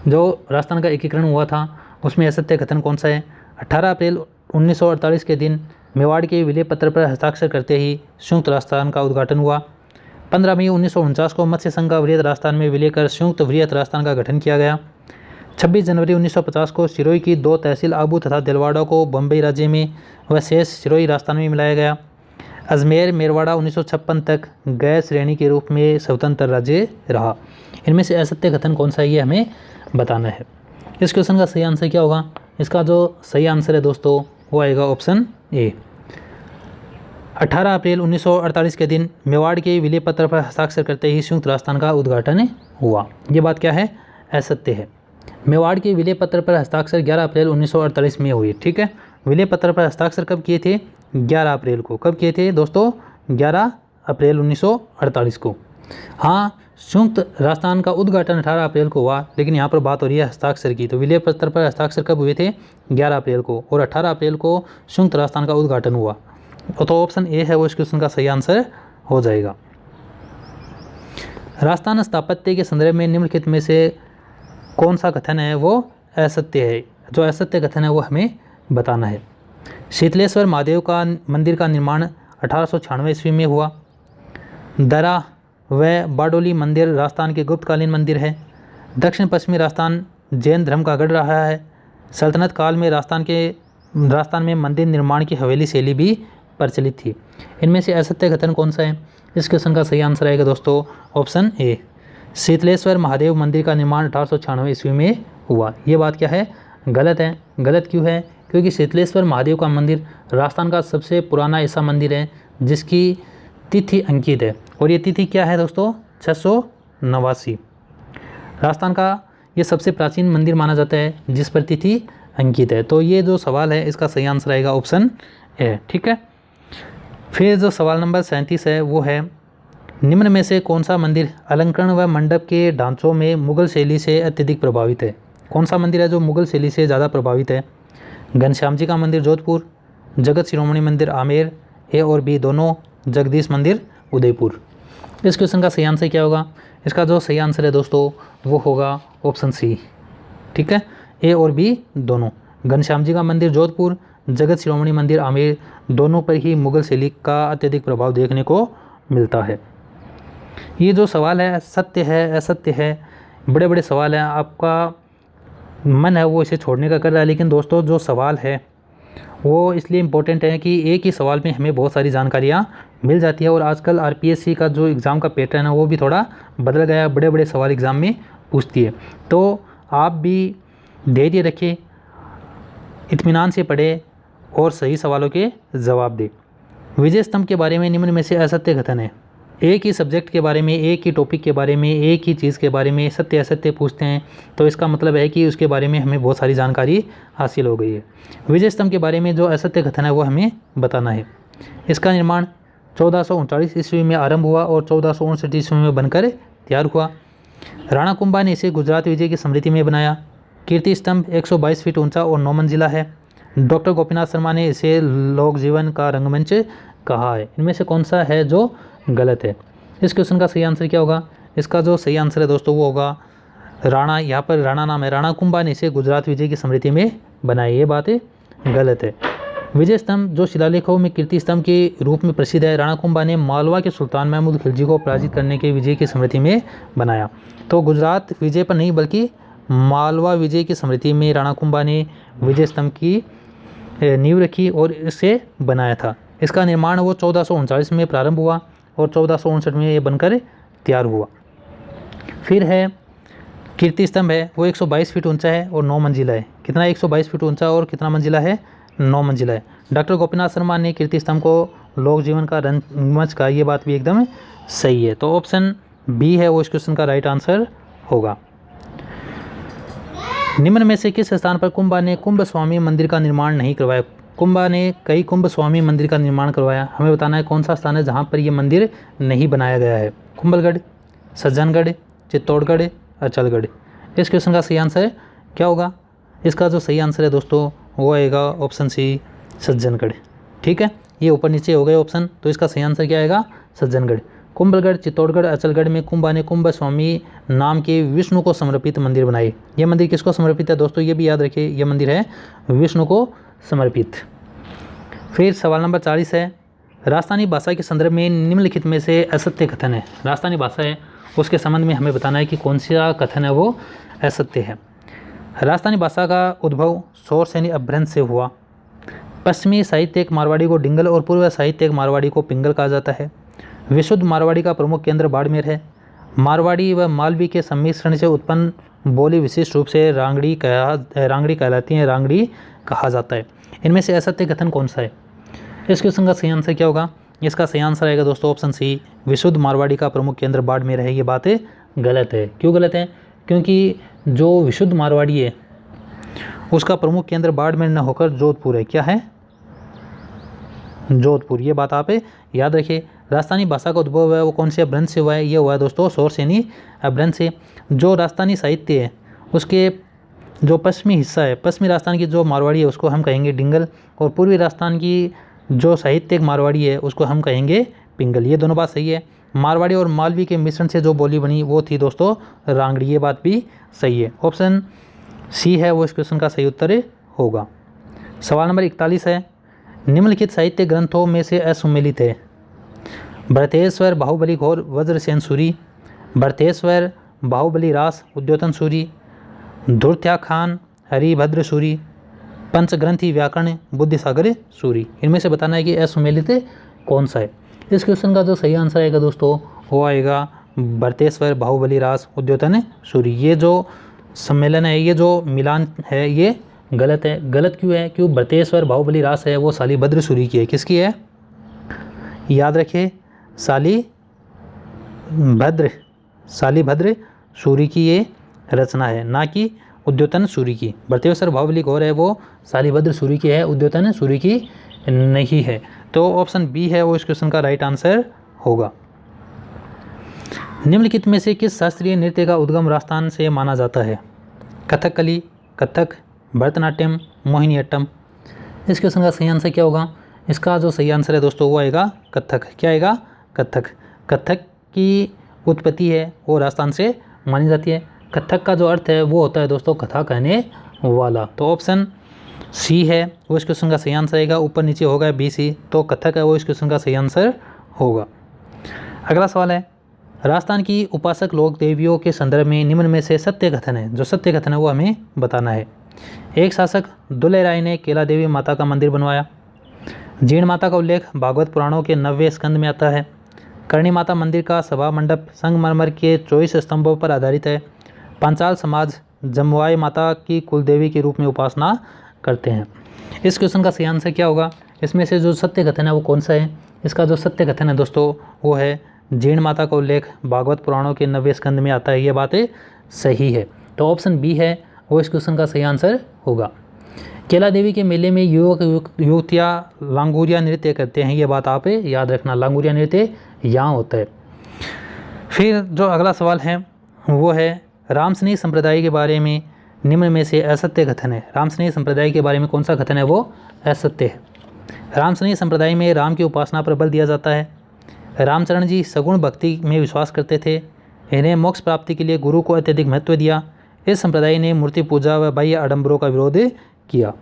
जो राजस्थान का एकीकरण हुआ था उसमें असत्य कथन कौन सा है? 18 अप्रैल 1948 के दिन मेवाड़ के विलय पत्र पर हस्ताक्षर करते ही संयुक्त राजस्थान का उद्घाटन हुआ। 15 मई 1949 को मत्स्य संघ का वृहत राजस्थान में विलय कर संयुक्त वृहत राजस्थान का गठन किया गया। 26 जनवरी 1950 को सिरोही की 2 तहसील आबू तथा दिलवाड़ा को बम्बई राज्य में व शेष सिरोही राजस्थान में मिलाया गया। अजमेर मेरवाड़ा 1956 तक गैर श्रेणी के रूप में स्वतंत्र राज्य रहा। इनमें से असत्य कथन कौन सा है ये हमें बताना है। इस क्वेश्चन का सही आंसर क्या होगा? इसका जो सही आंसर है दोस्तों वो आएगा ऑप्शन ए। 18 अप्रैल 1948 के दिन मेवाड़ के विलय पत्र पर हस्ताक्षर करते ही संयुक्त राजस्थान का उद्घाटन हुआ। ये बात क्या है? असत्य है। मेवाड़ के विलय पत्र पर हस्ताक्षर 11 अप्रैल 1948 में हुई, ठीक है। विलय पत्र पर हस्ताक्षर कब किए थे? 11 अप्रैल को। कब किए थे दोस्तों? 11 अप्रैल 1948 को। हाँ, संयुक्त राजस्थान का उद्घाटन 18 अप्रैल को हुआ, लेकिन यहाँ पर बात हो रही है हस्ताक्षर की। तो विलय पत्र पर हस्ताक्षर कब हुए थे? 11 अप्रैल को, और 18 अप्रैल को संयुक्त राजस्थान का उद्घाटन हुआ। तो ऑप्शन ए है वो इस क्वेश्चन का सही आंसर हो जाएगा। राजस्थान स्थापत्य के संदर्भ में निम्नलिखित में से कौन सा कथन है वो असत्य है? जो असत्य कथन है वो हमें बताना है। शीतलेश्वर महादेव का मंदिर का निर्माण 1896 ईस्वी में हुआ। दरा व बारडोली मंदिर राजस्थान के गुप्तकालीन मंदिर है। दक्षिण पश्चिमी राजस्थान जैन धर्म का गढ़ रहा है। सल्तनत काल में राजस्थान में मंदिर निर्माण की हवेली शैली भी प्रचलित थी। इनमें से असत्य कथन कौन सा है? इस क्वेश्चन का सही आंसर आएगा दोस्तों ऑप्शन ए। शीतलेश्वर महादेव मंदिर का निर्माण 1896 ईस्वी में हुआ। ये बात क्या है? गलत है। गलत क्यों है? क्योंकि शीतलेश्वर महादेव का मंदिर राजस्थान का सबसे पुराना ऐसा मंदिर है जिसकी तिथि अंकित है, और ये तिथि क्या है दोस्तों? 689। राजस्थान का ये सबसे प्राचीन मंदिर माना जाता है जिस पर तिथि अंकित है। तो ये जो सवाल है इसका सही आंसर आएगा ऑप्शन ए, ठीक है। फिर जो सवाल नंबर 37 है वो है, निम्न में से कौन सा मंदिर अलंकरण व मंडप के ढांचों में मुगल शैली से अत्यधिक प्रभावित है? कौन सा मंदिर है जो मुगल शैली से ज़्यादा प्रभावित है? घनश्याम जी का मंदिर जोधपुर, जगत शिरोमणि मंदिर आमेर, ए और बी दोनों, जगदीश मंदिर उदयपुर। इस क्वेश्चन का सही आंसर क्या होगा? इसका जो सही आंसर है दोस्तों वो होगा ऑप्शन सी, ठीक है। ए और बी दोनों, घनश्याम जी का मंदिर जोधपुर, जगत शिरोमणि मंदिर आमेर, दोनों पर ही मुगल शैली का अत्यधिक प्रभाव देखने को मिलता है। ये जो सवाल है सत्य है असत्य है, बड़े बड़े सवाल हैं, आपका मन है वो इसे छोड़ने का कर रहा है, लेकिन दोस्तों जो सवाल है वो इसलिए इम्पोर्टेंट है कि एक ही सवाल में हमें बहुत सारी जानकारियाँ मिल जाती है। और आजकल आरपीएससी का जो एग्ज़ाम का पैटर्न है वो भी थोड़ा बदल गया है, बड़े बड़े सवाल एग्ज़ाम में पूछती है। तो आप भी धैर्य रखें, इत्मीनान से पढ़ें और सही सवालों के जवाब दें। विजय स्तंभ के बारे में निम्न में से असत्य कथन है। एक ही सब्जेक्ट के बारे में, एक ही टॉपिक के बारे में, एक ही चीज़ के बारे में सत्य असत्य पूछते हैं, तो इसका मतलब है कि उसके बारे में हमें बहुत सारी जानकारी हासिल हो गई है। विजय स्तंभ के बारे में जो असत्य कथन है वो हमें बताना है। इसका निर्माण 1439 ईस्वी में आरंभ हुआ और 1459 ईस्वी में बनकर तैयार हुआ। राणा कुंभा ने इसे गुजरात विजय की स्मृति में बनाया। कीर्ति स्तंभ 122 फीट ऊंचा और 9 मंजिला है। डॉक्टर गोपीनाथ शर्मा ने इसे लोक जीवन का रंगमंच कहा है। इनमें से कौन सा है जो गलत है? इस क्वेश्चन का सही आंसर क्या होगा? इसका जो सही आंसर है दोस्तों वो होगा राणा, यहाँ पर राणा नाम है, राणा कुंभा ने इसे गुजरात विजय की स्मृति में बनाई। ये बात गलत है। विजय स्तंभ जो शिलालेखों में कीर्ति स्तंभ के रूप में प्रसिद्ध है, राणा कुंभा ने मालवा के सुल्तान महमूद खिलजी को पराजित करने के विजय की स्मृति में बनाया। तो गुजरात विजय पर नहीं बल्कि मालवा विजय की स्मृति में राणा कुंभा ने विजय स्तंभ की नींव रखी और इसे बनाया था। इसका निर्माण वो 1439 में प्रारंभ हुआ और 1459 में ये बनकर तैयार हुआ। फिर है कीर्ति स्तंभ है, वो 122 फीट ऊंचा है और 9 मंजिला है। कितना? 122 फीट ऊंचा और कितना मंजिला है? 9 मंजिला है। डॉक्टर गोपीनाथ शर्मा ने कीर्ति स्तंभ को लोक जीवन का रंगमंच कहा। ये बात भी एकदम सही है। तो ऑप्शन बी है वो इस क्वेश्चन का राइट आंसर होगा। निम्न में से किस स्थान पर कुंभा ने कुंभ स्वामी मंदिर का निर्माण नहीं करवाया? कुंभा ने कई कुंभ स्वामी मंदिर का निर्माण करवाया। हमें बताना है कौन सा स्थान है जहाँ पर यह मंदिर नहीं बनाया गया है। कुंभलगढ़, सज्जनगढ़, चित्तौड़गढ़, अचलगढ़। इस क्वेश्चन का सही आंसर क्या होगा? इसका जो सही आंसर है दोस्तों वो आएगा ऑप्शन सी, सज्जनगढ़। ठीक है, ये ऊपर नीचे हो गए ऑप्शन, तो इसका सही आंसर क्या आएगा? सज्जनगढ़। कुंभलगढ़, चित्तौड़गढ़, अचलगढ़ में कुंभा ने कुंभ स्वामी नाम के विष्णु को समर्पित मंदिर बनाए। ये मंदिर किसको समर्पित है दोस्तों? ये भी याद रखिए, ये मंदिर है विष्णु को समर्पित। फिर सवाल नंबर 40 है, राजस्थानी भाषा के संदर्भ में निम्नलिखित में से असत्य कथन है। राजस्थानी भाषा है उसके संबंध में हमें बताना है कि कौन सा कथन है वो असत्य है। राजस्थानी भाषा का उद्भव सोर्स यानी अपभ्रंश से हुआ। पश्चिमी साहित्यिक मारवाड़ी को डिंगल और पूर्व साहित्यिक मारवाड़ी को पिंगल कहा जाता है। विशुद्ध मारवाड़ी का प्रमुख केंद्र बाड़मेर है। मारवाड़ी व मालवी के सम्मिश्रण से उत्पन्न बोली विशिष्ट रूप से रांगड़ी कहलाती है, रांगड़ी कहा जाता है। इनमें से असत्य कथन कौन सा है? इस क्वेश्चन का सही आंसर क्या होगा? इसका सही आंसर आएगा दोस्तों ऑप्शन सी, विशुद्ध मारवाड़ी का प्रमुख केंद्र बाड़मेर है। ये बात गलत है। क्यों गलत है? क्योंकि जो विशुद्ध मारवाड़ी है उसका प्रमुख केंद्र बाड़मेर न होकर जोधपुर है। क्या है? जोधपुर। ये बात आप याद रखिए। राजस्थानी भाषा का उद्भव है वो कौन से अपभ्रंश से हुआ है? ये हुआ है दोस्तों सोर्स यानी अपभ्रंश से। जो राजस्थानी साहित्य है उसके जो पश्चिमी हिस्सा है, पश्चिमी राजस्थान की जो मारवाड़ी है उसको हम कहेंगे डिंगल, और पूर्वी राजस्थान की जो साहित्यिक मारवाड़ी है उसको हम कहेंगे पिंगल। ये दोनों बात सही है। मारवाड़ी और मालवी के मिश्रण से जो बोली बनी वो थी दोस्तों रांगड़ी। ये बात भी सही है। ऑप्शन सी है वो इस क्वेश्चन का सही उत्तर होगा। सवाल नंबर 41 है, निम्नलिखित साहित्य ग्रंथों में से असुमेलित है। भरतेश्वर, बाहुबली घोर, वज्रसेन सूरी। भरतेश्वर, बाहुबली रास, उद्योतन सूरी। धूर्त्याखान, हरिभद्र सूरी। पंचग्रंथी व्याकरण, बुद्धिसागर सूरी। इनमें से बताना है कि असुमेलित कौन सा है। इस क्वेश्चन का जो सही आंसर आएगा दोस्तों वो आएगा भरतेश्वर, बाहुबली रास, उद्योतन सूरी। ये जो सम्मेलन है, ये जो मिलान है ये गलत है। गलत क्यों है? क्यों? भरतेश्वर, बाहुबली रास है वो शालिभद्र सूरी की है। किसकी है? याद रखिए, शालिभद्र सूरी की ये रचना है, ना कि उद्योतन सूरी की। भरतेश्वर बाहुबली घोर है वो शालिभद्र सूरी की है, उद्योतन सूरी की नहीं है। तो ऑप्शन बी है वो इस क्वेश्चन का राइट आंसर होगा। निम्नलिखित में से किस शास्त्रीय नृत्य का उद्गम राजस्थान से माना जाता है? कथकली, कथक, भरतनाट्यम, मोहिनीअट्टम। इस क्वेश्चन का सही आंसर क्या होगा? इसका जो सही आंसर है दोस्तों वो आएगा कथक। क्या आएगा? कथक। कथक की उत्पत्ति है वो राजस्थान से मानी जाती है। कथक का जो अर्थ है वो होता है दोस्तों कथा कहने वाला। तो ऑप्शन सी है वो इस क्वेश्चन का सही आंसर आएगा। ऊपर नीचे होगा बी सी, तो कथक है वो इस क्वेश्चन का सही आंसर होगा। अगला सवाल है, राजस्थान की उपासक लोक देवियों के संदर्भ में निम्न में से सत्य कथन है, जो सत्य कथन है वो हमें बताना है। एक शासक दुल्हे राय ने केला देवी माता का मंदिर बनवाया। जीण माता का उल्लेख भागवत पुराणों के 9वें स्कंद में आता है। करणी माता मंदिर का सभा मंडप संगमरमर के 24 स्तंभों पर आधारित है। पांचाल समाज जमवाई माता की कुलदेवी के रूप में उपासना करते हैं। इस क्वेश्चन का सही आंसर क्या होगा? इसमें से जो सत्य कथन है वो कौन सा है? इसका जो सत्य कथन है दोस्तों वो है जीण माता का उल्लेख भागवत पुराणों के 9वें स्कंद में आता है। ये बात सही है, तो ऑप्शन बी है वो इस क्वेश्चन का सही आंसर होगा। केला देवी के मेले में युवक युवतियाँ लांगुरिया नृत्य करते हैं, ये बात आप याद रखना, लांगुरिया नृत्य यहाँ होता है। फिर जो अगला सवाल है वो है रामसनेही संप्रदाय के बारे में निम्न में से असत्य कथन है। रामसनेही संप्रदाय के बारे में कौन सा कथन है वो असत्य है? रामसनेही संप्रदाय में राम की उपासना पर बल दिया जाता है। रामचरण जी सगुण भक्ति में विश्वास करते थे। इन्हें मोक्ष प्राप्ति के लिए गुरु को अत्यधिक महत्व दिया। इस संप्रदाय ने मूर्ति पूजा व बाह्य आडंबरों का विरोध किया।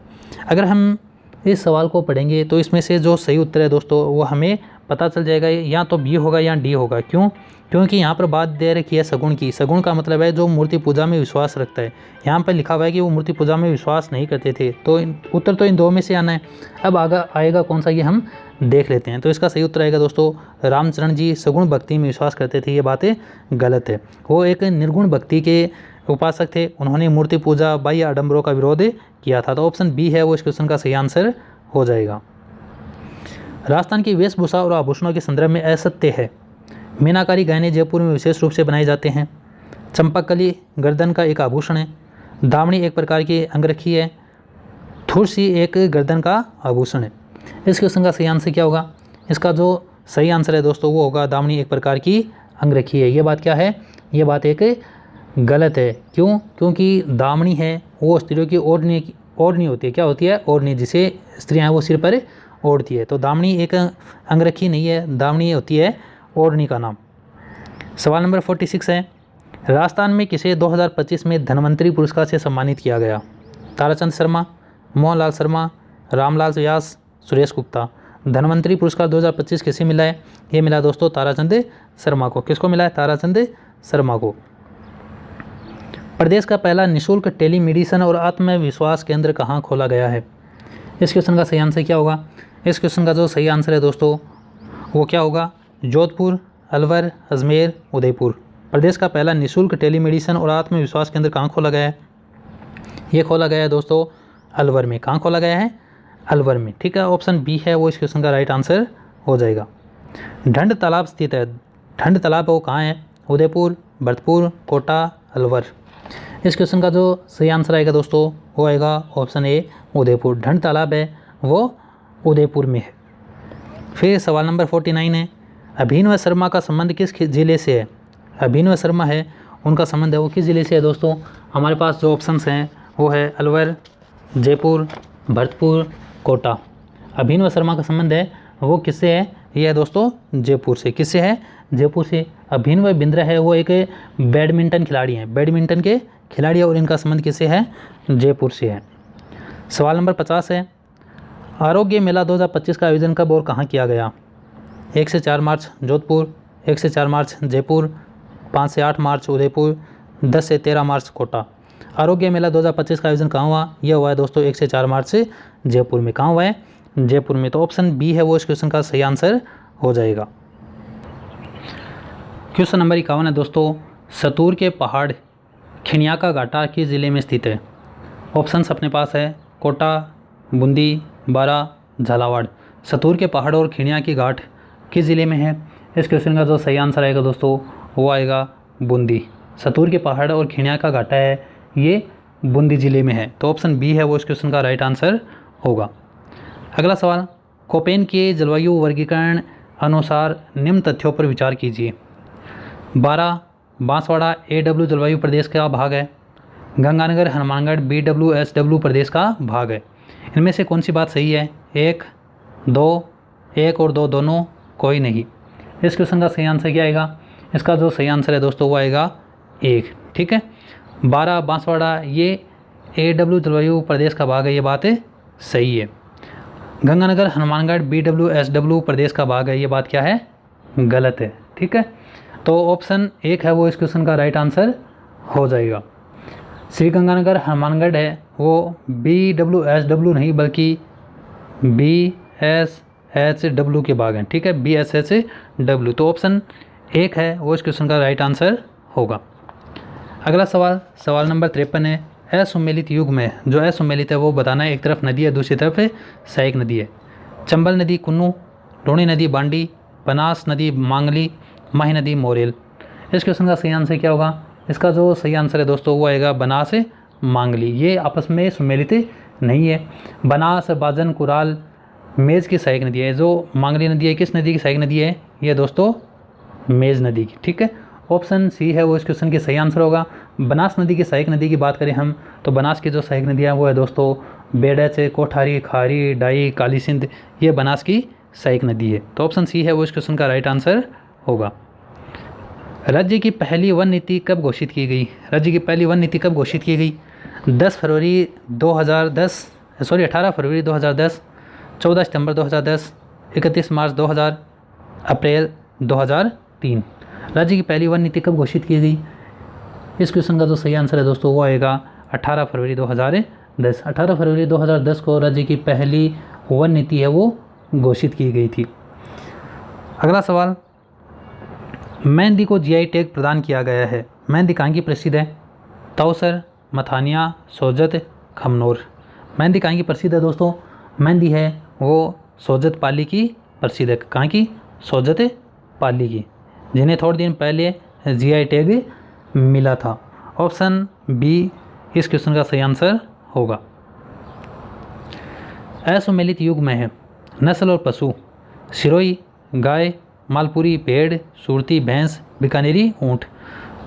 अगर हम इस सवाल को पढ़ेंगे तो इसमें से जो सही उत्तर है दोस्तों वो हमें पता चल जाएगा, या तो बी होगा या डी होगा। क्यों? क्योंकि यहाँ पर बात दे रखी है सगुण की। सगुण का मतलब है जो मूर्ति पूजा में विश्वास रखता है। यहाँ पर लिखा हुआ है कि वो मूर्ति पूजा में विश्वास नहीं करते थे, तो उत्तर तो इन दो में से आना है। अब आगे आएगा कौन सा ये हम देख लेते हैं। तो इसका सही उत्तर आएगा दोस्तों रामचरण जी सगुण भक्ति में विश्वास करते थे, ये बातें गलत है। वो एक निर्गुण भक्ति के उपासक थे। उन्होंने मूर्ति पूजा बाह्य आडंबरों का विरोध किया था। तो ऑप्शन बी है वो इस क्वेश्चन का सही आंसर हो जाएगा। राजस्थान की वेशभूषा और आभूषणों के संदर्भ में असत्य है। मीनाकारी गहने जयपुर में विशेष रूप से बनाए जाते हैं। चंपकली गर्दन का एक आभूषण है। दामनी एक प्रकार की अंगरखी है। थुरसी एक गर्दन का आभूषण है। इस क्वेश्चन का सही आंसर क्या होगा? इसका जो सही आंसर है दोस्तों वो होगा दामनी एक प्रकार की अंगरखी है। ये बात क्या है? ये बात एक गलत है। क्यों? क्योंकि दामनी है वो स्त्रियों की ओढ़नी होती है। क्या होती है? ओढ़नी, जिसे स्त्रियां वो सिर पर ओढ़ती है। तो दामनी एक अंगरखी नहीं है, दामनी होती है ओढ़नी का नाम। सवाल नंबर 46 है राजस्थान में किसे 2025 में धन्वंतरी पुरस्कार से सम्मानित किया गया? ताराचंद शर्मा, मोहनलाल शर्मा, रामलाल व्यास, सुरेश गुप्ता। धन्वंतरी पुरस्कार 2025 किसे मिला है? ये मिला दोस्तों ताराचंद शर्मा को। किसको मिला है? ताराचंद शर्मा को। प्रदेश का पहला निःशुल्क टेलीमेडिसिन और आत्मविश्वास केंद्र कहाँ खोला गया है? इस क्वेश्चन का सही आंसर क्या होगा? इस क्वेश्चन का जो सही आंसर है दोस्तों वो क्या होगा? जोधपुर, अलवर, अजमेर, उदयपुर। प्रदेश का पहला निःशुल्क टेलीमेडिसिन और आत्मविश्वास केंद्र कहाँ खोला गया है? ये खोला गया है दोस्तों अलवर में। कहाँ खोला गया है? अलवर में। ठीक है, ऑप्शन बी है वो इस क्वेश्चन का राइट आंसर हो जाएगा। ढंड तालाब स्थित है। ढंड तालाब वो कहाँ है? उदयपुर, भरतपुर, कोटा, अलवर। इस क्वेश्चन का जो सही आंसर आएगा दोस्तों वो आएगा ऑप्शन ए उदयपुर। ढंड तालाब है वो उदयपुर में है। फिर सवाल नंबर 49 है अभिनव शर्मा का संबंध किस जिले से है? अभिनव शर्मा है उनका संबंध है वो किस जिले से है दोस्तों? हमारे पास जो ऑप्शंस हैं वो है अलवर, जयपुर, भरतपुर, कोटा। अभिनव शर्मा का संबंध है वो किससे है? ये है दोस्तों जयपुर से। किससे है? जयपुर से। अभिनव बिंद्रा है वो एक बैडमिंटन खिलाड़ी हैं, बैडमिंटन के खिलाड़ी है, और इनका संबंध किससे है? जयपुर से है। सवाल नंबर 50 है आरोग्य मेला 2025 का आयोजन कब और कहाँ किया गया? 1 से 4 मार्च जोधपुर, 1 से 4 मार्च जयपुर, 5 से 8 मार्च उदयपुर, 10 से 13 मार्च कोटा। आरोग्य मेला 2025 का आयोजन कहाँ हुआ? यह हुआ है दोस्तों 1 से 4 मार्च से जयपुर में। कहाँ हुआ है? जयपुर में। तो ऑप्शन बी है वो इस क्वेश्चन का सही आंसर हो जाएगा। क्वेश्चन नंबर 51 है दोस्तों सतूर के पहाड़ खिनिया का घाटा किस जिले में स्थित है? ऑप्शंस अपने पास है कोटा, बूंदी, बारा, झालावाड़। सतूर के पहाड़ और खिनिया की घाट किस ज़िले में है? इस क्वेश्चन का जो सही आंसर आएगा दोस्तों वो आएगा बूंदी। सतूर के पहाड़ और खिनिया का घाटा है ये बूंदी ज़िले में है। तो ऑप्शन बी है वो इस क्वेश्चन का राइट आंसर होगा। अगला सवाल कोपेन के जलवायु वर्गीकरण अनुसार निम्न तथ्यों पर विचार कीजिए। बारा बांसवाड़ा AW जलवायु प्रदेश का भाग है। गंगानगर हनुमानगढ़ BWSW प्रदेश का भाग है। इनमें से कौन सी बात सही है? 1, 2, 1 और 2 दोनों, कोई नहीं। इस क्वेश्चन का सही आंसर क्या आएगा? इसका जो सही आंसर है दोस्तों वो आएगा 1। ठीक है, बारा बांसवाड़ा ये AW जलवायु प्रदेश का भाग है, ये बात सही है। गंगानगर हनुमानगढ़ BWSW प्रदेश का भाग है, ये बात क्या है? गलत है। ठीक है, तो ऑप्शन 1 है वो इस क्वेश्चन का राइट आंसर हो जाएगा। श्रीगंगानगर हनुमानगढ़ है वो BWSW नहीं बल्कि BSHW के भाग हैं, ठीक है, BSHW। तो ऑप्शन 1 है वो इस क्वेश्चन का राइट आंसर होगा। अगला सवाल नंबर 53 है। असुमेलित युग में, जो असुमेलित है वो बताना है, एक तरफ नदी है दूसरी तरफ सहायक नदी है। चंबल नदी कुन्नू, टोणी नदी बांडी, बनास नदी मांगली, माही नदी मोरेल। इस क्वेश्चन का सही आंसर क्या होगा? इसका जो सही आंसर है दोस्तों वो आएगा बनास मांगली। ये आपस में सुमेलित नहीं है। बनास, बाजन, कुराल, मेज की सहायक नदी है। जो मांगली नदी है किस नदी की सहायक नदी है? ये दोस्तों मेज नदी की, ठीक है। ऑप्शन सी है वो इस क्वेश्चन की सही आंसर होगा। बनास नदी की सहायक नदी की बात करें हम तो बनास की जो सहायक नदियाँ वो है दोस्तों बेड़च, कोठारी, खारी, डाई, काली सिंध, ये बनास की सहायक नदी है। तो ऑप्शन सी है वो इस क्वेश्चन का राइट आंसर होगा। राज्य की पहली वन नीति कब घोषित की गई? राज्य की पहली वन नीति कब घोषित की गई? 18 फरवरी 2010, 14 सितंबर 2010, 31 मार्च 2000, अप्रैल 2003। राज्य की पहली वन नीति कब घोषित की गई? इस क्वेश्चन का जो सही आंसर है दोस्तों वो आएगा 18 फरवरी 2010। 18 फरवरी 2010 को राज्य की पहली वन नीति है वो घोषित की गई थी। अगला सवाल, मेहंदी को GI टैग प्रदान किया गया है। मेहंदी कहाँ की प्रसिद्ध है? तौसर, मथानिया, सोजत, खमनोर। मेहंदी कहाँ की प्रसिद्ध है दोस्तों? मेहंदी है वो सोजत पाली की प्रसिद्ध है। कहाँ की? सोजत पाली की, जिन्हें थोड़े दिन पहले GI टैग मिला था। ऑप्शन बी इस क्वेश्चन का सही आंसर होगा। असुमेलित युग में है। नस्ल और पशु, सिरोही गाय, मालपुरी भेड़, सुरती भैंस, बीकानेरी ऊँट।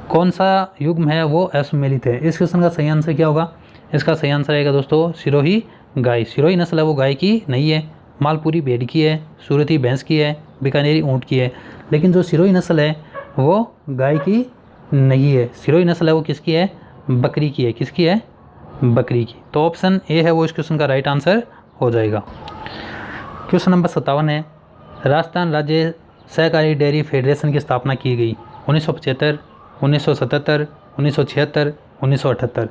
कौन सा युग में है वो असुमेलित है? इस क्वेश्चन का सही आंसर क्या होगा? इसका सही आंसर आएगा दोस्तों सिरोही गाय। सिरोही नस्ल है वो गाय की नहीं है, मालपुरी भेड़ की है, सुरती भैंस की है, बीकानेरी ऊँट की है। लेकिन जो सिरोही नस्ल है वो गाय की नहीं है। सिरोही नस्ल है वो किसकी है? बकरी की है। किसकी है? बकरी की। तो ऑप्शन ए है वो इस क्वेश्चन का राइट आंसर हो जाएगा। क्वेश्चन नंबर 57 है। राजस्थान राज्य सहकारी डेयरी फेडरेशन की स्थापना की गई 1975, 1977, 1976, 1978।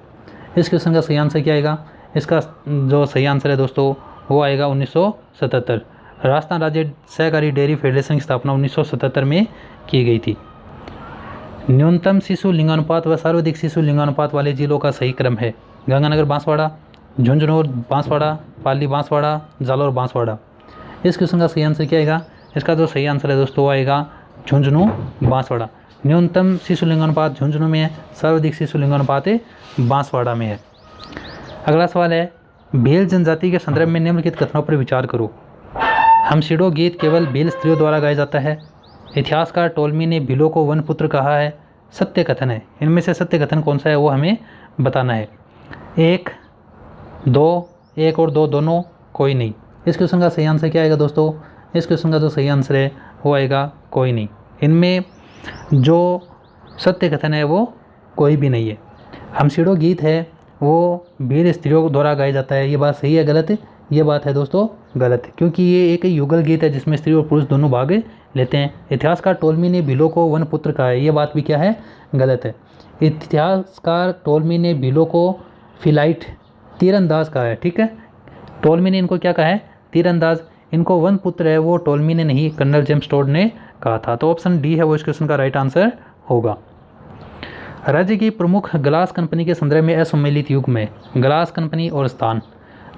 इस क्वेश्चन का सही आंसर क्या आएगा? इसका जो सही आंसर है दोस्तों वो आएगा 1977। राजस्थान राज्य सहकारी डेयरी फेडरेशन की स्थापना 1977 में की गई थी। न्यूनतम शिशु लिंगानुपात व सर्वाधिक शिशु लिंगानुपात वाले जिलों का सही क्रम है। गंगानगर बांसवाड़ा, झुंझुनू बांसवाड़ा, पाली बांसवाड़ा, जालौर बांसवाड़ा। इस क्वेश्चन का सही आंसर क्या आएगा? इसका जो सही आंसर है दोस्तों वो आएगा झुंझुनू बांसवाड़ा। न्यूनतम शिशु लिंगानुपात झुंझुनू में है, सर्वाधिक शिशु लिंगानुपात बांसवाड़ा में है। अगला सवाल है, भील जनजाति के संदर्भ में निम्नलिखित कथनों पर विचार करो। हमसिडो गीत केवल भील स्त्रियों द्वारा गाया जाता है। इतिहासकार टोलमी ने भीलों को वनपुत्र कहा है। सत्य कथन है। इनमें से सत्य कथन कौन सा है वो हमें बताना है। 1, 2, 1 और 2 दोनों, कोई नहीं। इस क्वेश्चन का सही आंसर क्या आएगा दोस्तों? इस क्वेश्चन का जो सही आंसर है वो आएगा कोई नहीं। इनमें जो सत्य कथन है वो कोई भी नहीं है। हमसिडो गीत है वो भील स्त्रियों द्वारा गाया जाता है, ये बात सही है गलत है? ये बात है दोस्तों गलत है, क्योंकि ये एक युगल गीत है जिसमें स्त्री और पुरुष दोनों भाग लेते हैं। इतिहासकार टोलमी ने भीलों को वनपुत्र कहा है, ये बात भी क्या है? गलत है। इतिहासकार टोलमी ने भीलों को फिलाइट, तीरंदाज कहा है, ठीक है। टोलमी ने इनको क्या कहा है? तीरंदाज। इनको वनपुत्र है वो टोलमी ने नहीं, कर्नल जेम्स टोड ने कहा था। तो ऑप्शन डी है वो इस क्वेश्चन का राइट आंसर होगा। राज्य की प्रमुख ग्लास कंपनी के संदर्भ में असुमेलित युग में ग्लास कंपनी और स्थान,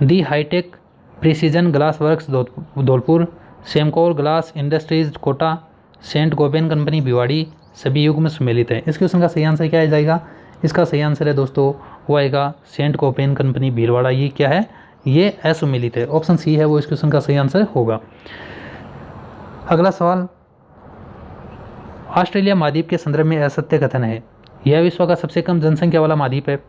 the hitech precision glass works Dholpur, Semcor glass industries Kota, Saint Gobain company Bhiwadi, सभी युग में सम्मिलित है। इस क्वेश्चन का सही आंसर क्या आ जाएगा? इसका सही आंसर है दोस्तों वो आएगा सेंट गोबेन कंपनी भीलवाड़ा। ये क्या है? ये असुमेलित है। ऑप्शन सी है वो इस क्वेश्चन का सही आंसर होगा। अगला सवाल, ऑस्ट्रेलिया महाद्वीप के संदर्भ में असत्य कथन है। यह विश्व का सबसे कम जनसंख्या वाला महाद्वीप है।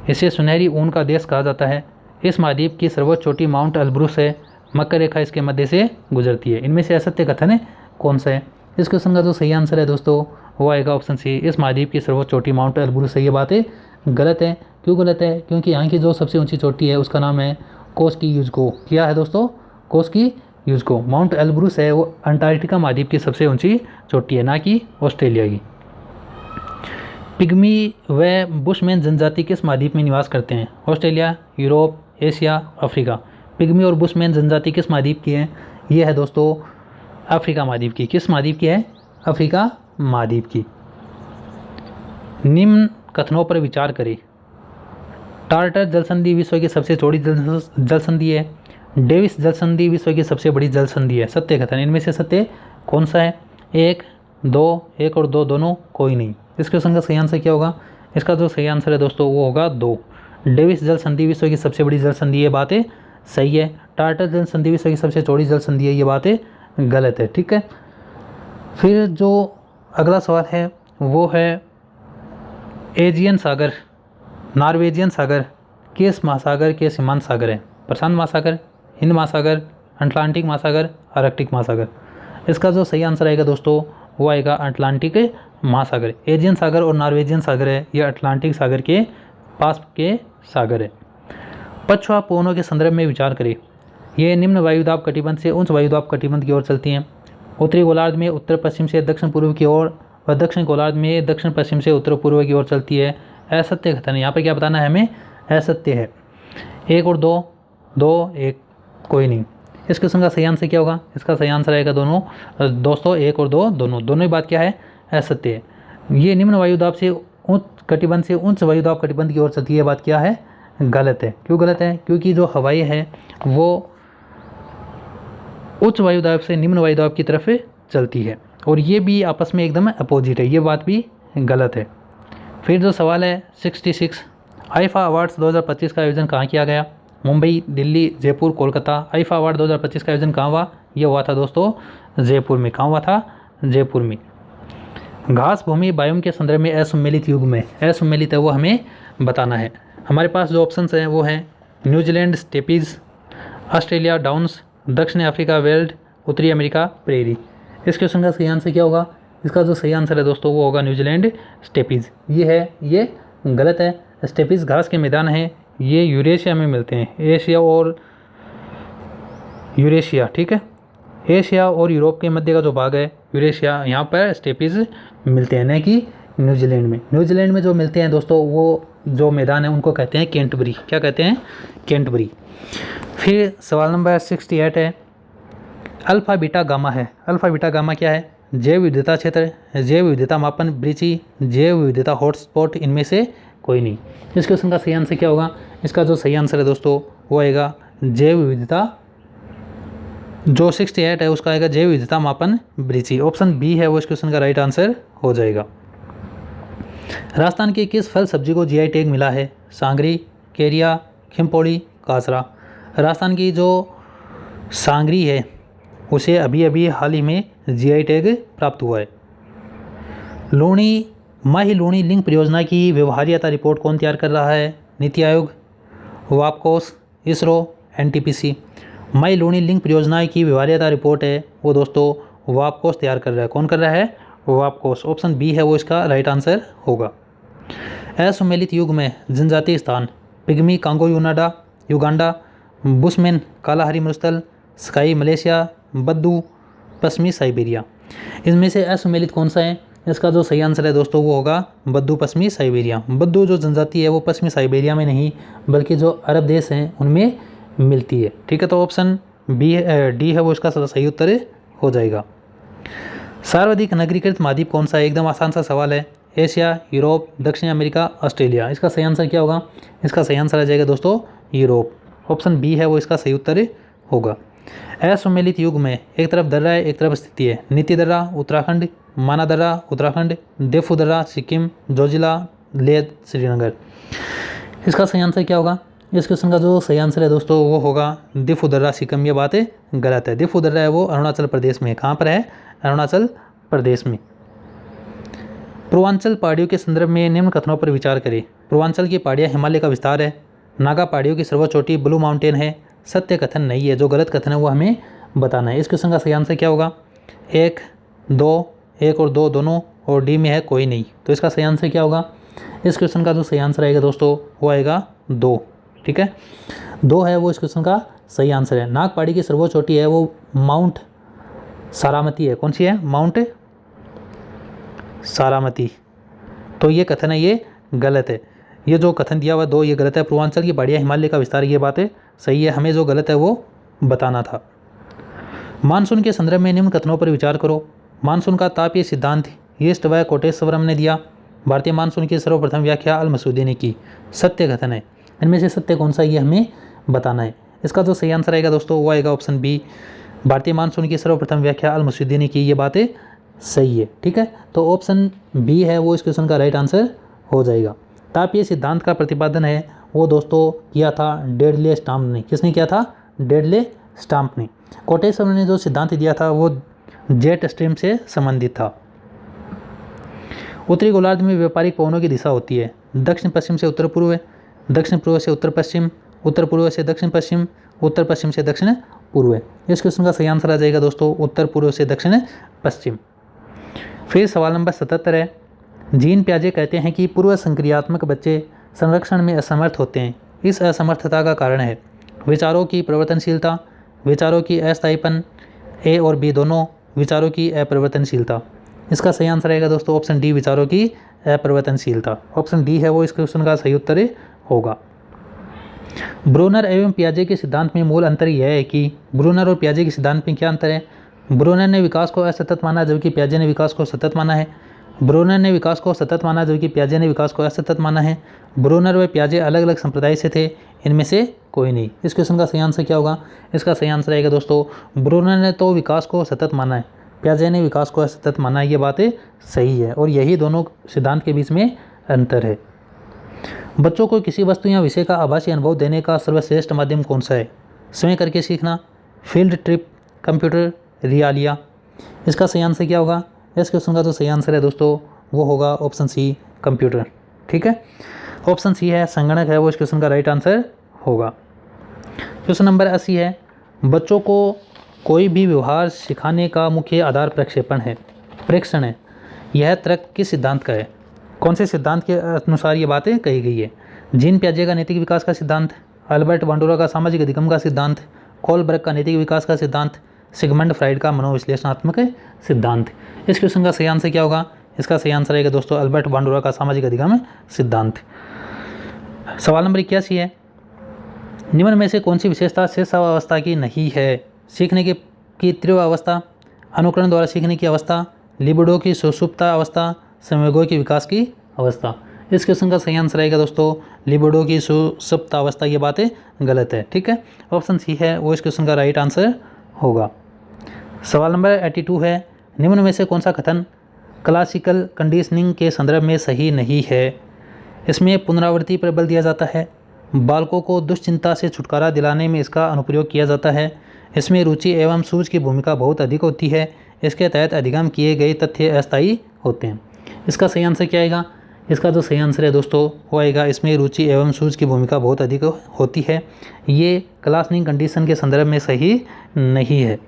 इसे सुनहरी ऊन का देश कहा जाता है। इस महाद्वीप की सर्वोच्च चोटी माउंट एल्ब्रुस है। मकर रेखा इसके मध्य से गुजरती है। इनमें से असत्य कथन है कौन सा है? इस क्वेश्चन का जो सही आंसर है दोस्तों वो आएगा ऑप्शन सी, इस महाद्वीप की सर्वोच्च चोटी माउंट एल्ब्रुस है। ये बात गलत है। क्यों गलत है? क्योंकि यहाँ की जो सबसे ऊंची चोटी है उसका नाम है कोस्की यूज़को। क्या है दोस्तों? कोस्की यूज़को। माउंट एल्ब्रुस है वो अंटार्कटिका महाद्वीप की सबसे ऊंची चोटी है, ना कि ऑस्ट्रेलिया की। पिग्मी व बुशमैन जनजाति किस महाद्वीप में निवास करते हैं? Australia, Europe, Asia, Africa. Pygmy और बुशमैन जनजाति किस महाद्वीप की है? ये है दोस्तों अफ्रीका महाद्वीप की। किस महाद्वीप की है? अफ्रीका महाद्वीप की। निम्न कथनों पर विचार करें। टार्टर जलसंधि विश्व की सबसे चौड़ी जलसंधि है। डेविस जलसंधि विश्व की सबसे बड़ी जलसंधि है। सत्य कथन, इनमें से सत्य कौन सा है? 1, 2, 1 और 2 दोनों कोई नहीं। इस क्वेश्चन का सही आंसर क्या होगा? इसका जो सही आंसर है दोस्तों वो होगा 2। डेविस जलसंधि विश्व की सबसे बड़ी जलसंधि, ये बात सही है। टार्टर जलसंधि विश्व की सबसे चौड़ी जलसंधि है, ये बात गलत है। ठीक है, फिर जो अगला सवाल है वो है एजियन सागर, नॉर्वेजियन सागर किस महासागर के सीमांत सागर है? प्रशांत महासागर, हिंद महासागर, अटलांटिक महासागर, आर्कटिक महासागर। इसका जो सही आंसर आएगा दोस्तों वो आएगा अटलांटिक महासागर। एजियन सागर और नॉर्वेजियन सागर है, ये अटलांटिक सागर के पास के सागर है। पछुआ पवनों के संदर्भ में विचार करें। ये निम्न वायुदाब कटिबंध से उच्च वायुदाब कटिबंध की ओर चलती हैं। उत्तरी गोलार्ध में उत्तर पश्चिम से दक्षिण पूर्व की ओर व दक्षिण गोलार्ध में दक्षिण पश्चिम से उत्तर पूर्व की ओर चलती है। असत्य कथन है, यहाँ पर क्या बताना है हमें? असत्य है। 1 और 2, 2, 1 कोई नहीं। इस क्वेश्चन का सही आंसर क्या होगा? इसका सही आंसर आएगा दोनों दोस्तों 1 और 2 दोनों ही बात क्या है? असत्य है। ये निम्न वायुदाब से उच्च कटिबंध से उच्च वायुदाब कटिबंध की ओर चलती है, बात क्या है? गलत है। क्यों गलत है? क्योंकि जो हवाई है वो उच्च वायुदाब से निम्न वायुदाब की तरफ चलती है और ये भी आपस में एकदम अपोजिट है, ये बात भी गलत है। फिर जो सवाल है 66, आईफा अवार्ड्स 2025 का आयोजन कहाँ किया गया? मुंबई, दिल्ली, जयपुर, कोलकाता। आईफा अवार्ड 2025 का आयोजन कहाँ हुआ? ये हुआ था दोस्तों जयपुर में। कहाँ हुआ था? जयपुर में। घास भूमि बायोम के संदर्भ में असम्मिलित युग में, असम्मिलित है वो हमें बताना है। हमारे पास जो ऑप्शंस हैं वो हैं न्यूजीलैंड स्टेपीज, ऑस्ट्रेलिया डाउन्स, दक्षिण अफ्रीका वेल्ड, उत्तरी अमेरिका प्रेरी। इस क्वेश्चन का सही आंसर क्या होगा? इसका जो सही आंसर है दोस्तों वो होगा न्यूजीलैंड स्टेपीज। ये गलत है। स्टेपीज घास के मैदान हैं, ये यूरेशिया में मिलते हैं, एशिया और यूरेशिया। ठीक है, एशिया और यूरोप के मध्य का जो भाग है यूरेशिया, यहाँ पर स्टेपीज मिलते हैं, न कि न्यूजीलैंड में। न्यूजीलैंड में जो मिलते हैं दोस्तों वो जो मैदान है उनको कहते हैं कैंटबरी। क्या कहते हैं? कैंटबरी। फिर सवाल नंबर 68 है अल्फा बीटा गामा है। अल्फा बीटा गामा क्या है? जैव विविधता क्षेत्र, जैव विविधता मापन, ब्रीची, जैव विविधता हॉटस्पॉट, इनमें से कोई नहीं। इस क्वेश्चन का सही आंसर क्या होगा? इसका जो सही आंसर है दोस्तों वो आएगा जैव विविधता। जो 68 है उसका आएगा जैव विविधता मापन ब्रीची। ऑप्शन बी है वो इस क्वेश्चन का राइट आंसर हो जाएगा। राजस्थान की किस फल सब्जी को जीआई टैग मिला है? सांगरी, केरिया, खिमपोड़ी, कासरा। राजस्थान की जो सांगरी है उसे अभी अभी हाल ही में जीआई टैग प्राप्त हुआ है। माही लूणी लिंक परियोजना की व्यवहार्यता रिपोर्ट कौन तैयार कर रहा है? नीति आयोग, वापकोस, इसरो, एनटीपीसी। माही लूणी लिंक परियोजना की व्यवहार्यता रिपोर्ट है वो दोस्तों वापकोस तैयार कर रहा है। कौन कर रहा है? वापकोस। ऑप्शन बी है वो इसका राइट आंसर होगा। असम्मिलित युग में जनजातीय स्थान pygmy Congo Uganda, bushman Kalahari मरुस्थल, स्काई मलेशिया, बद्दू पश्चिमी साइबेरिया। इनमें से असम्मिलित कौन सा है? इसका जो सही आंसर है दोस्तों वो होगा बद्दू पश्चिमी साइबेरिया। बद्दू जो जनजाति है वो पश्चिमी साइबेरिया में नहीं बल्कि जो अरब देश हैं उनमें मिलती है। ठीक है, तो ऑप्शन डी है वो इसका सही उत्तर हो जाएगा। सर्वाधिक नगरीकृत महाद्वीप कौन सा है? एकदम आसान सा सवाल है। एशिया, यूरोप, दक्षिण अमेरिका, ऑस्ट्रेलिया। इसका सही आंसर क्या होगा? इसका सही आंसर आ जाएगा दोस्तों यूरोप। ऑप्शन बी है वो इसका सही उत्तर होगा। असम्मिलित युग में एक तरफ दर्रा है एक तरफ स्थिति है। नीति दर्रा उत्तराखंड, माना दर्रा उत्तराखंड, देफू दर्रा सिक्किम, जोजिला लेह श्रीनगर। इसका सही आंसर क्या होगा? इस क्वेश्चन का जो सही आंसर है दोस्तों वो होगा दिफू दर्रा सिक्किम। ये बात गलत है। दिफू दर्रा है वो अरुणाचल प्रदेश में। कहाँ पर है? अरुणाचल प्रदेश में। पूर्वांचल पहाड़ियों के संदर्भ में निम्न कथनों पर विचार करें। पूर्वांचल की पहाड़ियाँ हिमालय का विस्तार है। नागा पहाड़ियों की सर्वोच्च चोटी ब्लू माउंटेन है। सत्य कथन नहीं है। जो गलत कथन है वो हमें बताना है। इस क्वेश्चन का सही आंसर क्या होगा? 1, 2, 1 और 2 दोनों, और डी में है कोई नहीं। तो इसका सही आंसर क्या होगा? इस क्वेश्चन का जो सही आंसर आएगा दोस्तों वो आएगा 2। ठीक है, 2 है वो इस क्वेश्चन का सही आंसर है। नाग पहाड़ी की सर्वोच्च चोटी है वो माउंट सारामती है। कौन सी है? माउंट सारामती। तो ये कथन है ये गलत है। ये जो कथन दिया हुआ 2 ये गलत है। पूर्वांचल की पहाड़ियाँ हिमालय का विस्तार, ये बातें सही है, हमें जो गलत है वो बताना था। मानसून के संदर्भ में निम्न कथनों पर विचार करो। मानसून का तापीय सिद्धांत ईस्ट व कोटेश्वरम ने दिया। भारतीय मानसून की सर्वप्रथम व्याख्या अल मसूदी ने की। सत्य कथन है। इनमें से सत्य कौन सा ये हमें बताना है। इसका जो सही आंसर आएगा दोस्तों वो आएगा ऑप्शन बी, भारतीय मानसून की सर्वप्रथम व्याख्या अल मसूदी ने की। ये बातें सही है, ठीक है। तो ऑप्शन बी है वो इस क्वेश्चन का राइट आंसर हो जाएगा। तापीय सिद्धांत का प्रतिपादन है वो दोस्तों किया था डेडले स्टाम्प ने। किसने किया था? डेडले स्टाम्प ने। कोटेश्वर ने जो सिद्धांत दिया था वो जेट स्ट्रीम से संबंधित था। उत्तरी गोलार्ध में व्यापारिक पवनों की दिशा होती है दक्षिण पश्चिम से उत्तर पूर्व, दक्षिण पूर्व से उत्तर पश्चिम, उत्तर पूर्व से दक्षिण पश्चिम, उत्तर पश्चिम से दक्षिण पूर्व। इस क्वेश्चन का सही आंसर आ जाएगा दोस्तों उत्तर पूर्व से दक्षिण पश्चिम। फिर सवाल नंबर 77 है, जीन प्याजे कहते हैं कि पूर्व संक्रियात्मक बच्चे संरक्षण में असमर्थ होते हैं। इस असमर्थता का कारण है विचारों की परिवर्तनशीलता, विचारों की अस्थायीपन, ए और बी दोनों, विचारों की अपरिवर्तनशीलता। इसका सही आंसर आएगा दोस्तों ऑप्शन डी, विचारों की अपरिवर्तनशीलता। ऑप्शन डी है वो इस क्वेश्चन का सही उत्तर होगा। ब्रूनर एवं पियाजे के सिद्धांत में मूल अंतर यह है कि ब्रूनर और पियाजे के सिद्धांत में क्या अंतर है। ब्रूनर ने विकास को असतत माना जबकि पियाजे ने विकास को सतत माना है। ब्रूनर ने विकास को सतत माना जबकि पियाजे ने विकास को असतत माना है। ब्रूनर व पियाजे अलग अलग संप्रदाय से थे, इनमें से कोई नहीं। इस क्वेश्चन का सही आंसर क्या होगा? इसका सही आंसर आएगा दोस्तों ब्रूनर ने तो विकास को सतत माना है, पियाजे ने विकास को असतत माना है। ये बातें सही है और यही दोनों सिद्धांत के बीच में अंतर है। बच्चों को किसी वस्तु या विषय का आभासी अनुभव देने का सर्वश्रेष्ठ माध्यम कौन सा है? स्वयं करके सीखना, फील्ड ट्रिप, कंप्यूटर, रियालिया। इसका सही आंसर क्या होगा? इस क्वेश्चन का जो सही आंसर है दोस्तों वो होगा ऑप्शन सी, कंप्यूटर। ठीक है, ऑप्शन सी है संगणक है वो इस क्वेश्चन का राइट आंसर होगा। क्वेश्चन नंबर 80 है, बच्चों को कोई भी व्यवहार सिखाने का मुख्य आधार प्रक्षेपण है, प्रेक्षण है। यह तर्क किस सिद्धांत का है? कौन से सिद्धांत के अनुसार ये बातें कही गई है? जीन प्याजे का नैतिक विकास का सिद्धांत, अल्बर्ट बांडुरा का सामाजिक अधिगम का सिद्धांत, कोलबर्ग का नैतिक विकास का सिद्धांत, सिगमंड फ्राइड का मनोविश्लेषणात्मक सिद्धांत। इस क्वेश्चन का सही आंसर क्या होगा? इसका सही आंसर आएगा दोस्तों अल्बर्ट बांडुरा का सामाजिक अधिगम सिद्धांत। सवाल नंबर 81 है, निम्न में से कौन सी विशेषता शेषावस्था की नहीं है? सीखने की तीव्र अवस्था, अनुकरण द्वारा सीखने की अवस्था, लिबिडो की सुषुप्ता अवस्था, संवेगों की विकास की अवस्था। इस क्वेश्चन का सही आंसर आएगा दोस्तों लिबिडो की सुषुप्त अवस्था। ये बातें गलत है, ठीक है। ऑप्शन सी है वो इस क्वेश्चन का राइट आंसर होगा। सवाल नंबर 82 है, निम्न में से कौन सा कथन क्लासिकल कंडीशनिंग के संदर्भ में सही नहीं है? इसमें पुनरावृत्ति पर बल दिया जाता है, बालकों को दुश्चिंता से छुटकारा दिलाने में इसका अनुप्रयोग किया जाता है, इसमें रुचि एवं सूझ की भूमिका बहुत अधिक होती है, इसके तहत अधिगम किए गए तथ्य अस्थायी होते हैं। इसका सही आंसर क्या आएगा? इसका जो सही आंसर है दोस्तों वो आएगा इसमें रुचि एवं सूझ की भूमिका बहुत अधिक होती है। ये क्लासनिंग कंडीशन के संदर्भ में सही नहीं है।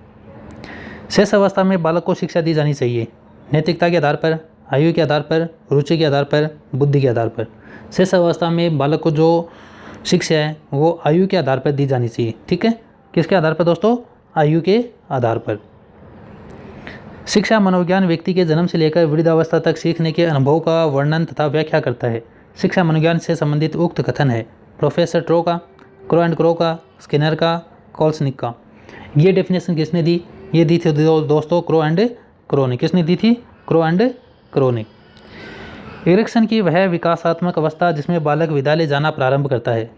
शेष अवस्था में बालक को शिक्षा दी जानी चाहिए नैतिकता के आधार पर, आयु के आधार पर, रुचि के आधार पर, बुद्धि के आधार पर। शेष अवस्था में बालक को जो शिक्षा है वो आयु के आधार पर दी जानी चाहिए, ठीक है। किसके आधार पर दोस्तों? आयु के आधार पर। शिक्षा मनोविज्ञान व्यक्ति के जन्म से लेकर वृद्धावस्था तक सीखने के अनुभव का वर्णन तथा व्याख्या करता है। शिक्षा मनोविज्ञान से संबंधित उक्त कथन है प्रोफेसर ट्रो का, क्रो एंड क्रो का, स्किनर का, कॉल्सनिक का। ये डेफिनेशन किसने दी? ये दी थी दोस्तों क्रो एंड क्रो ने। किसने दी थी? क्रो एंड क्रो ने। इरेक्शन की वह विकासात्मक अवस्था जिसमें बालक विद्यालय जाना प्रारंभ करता है।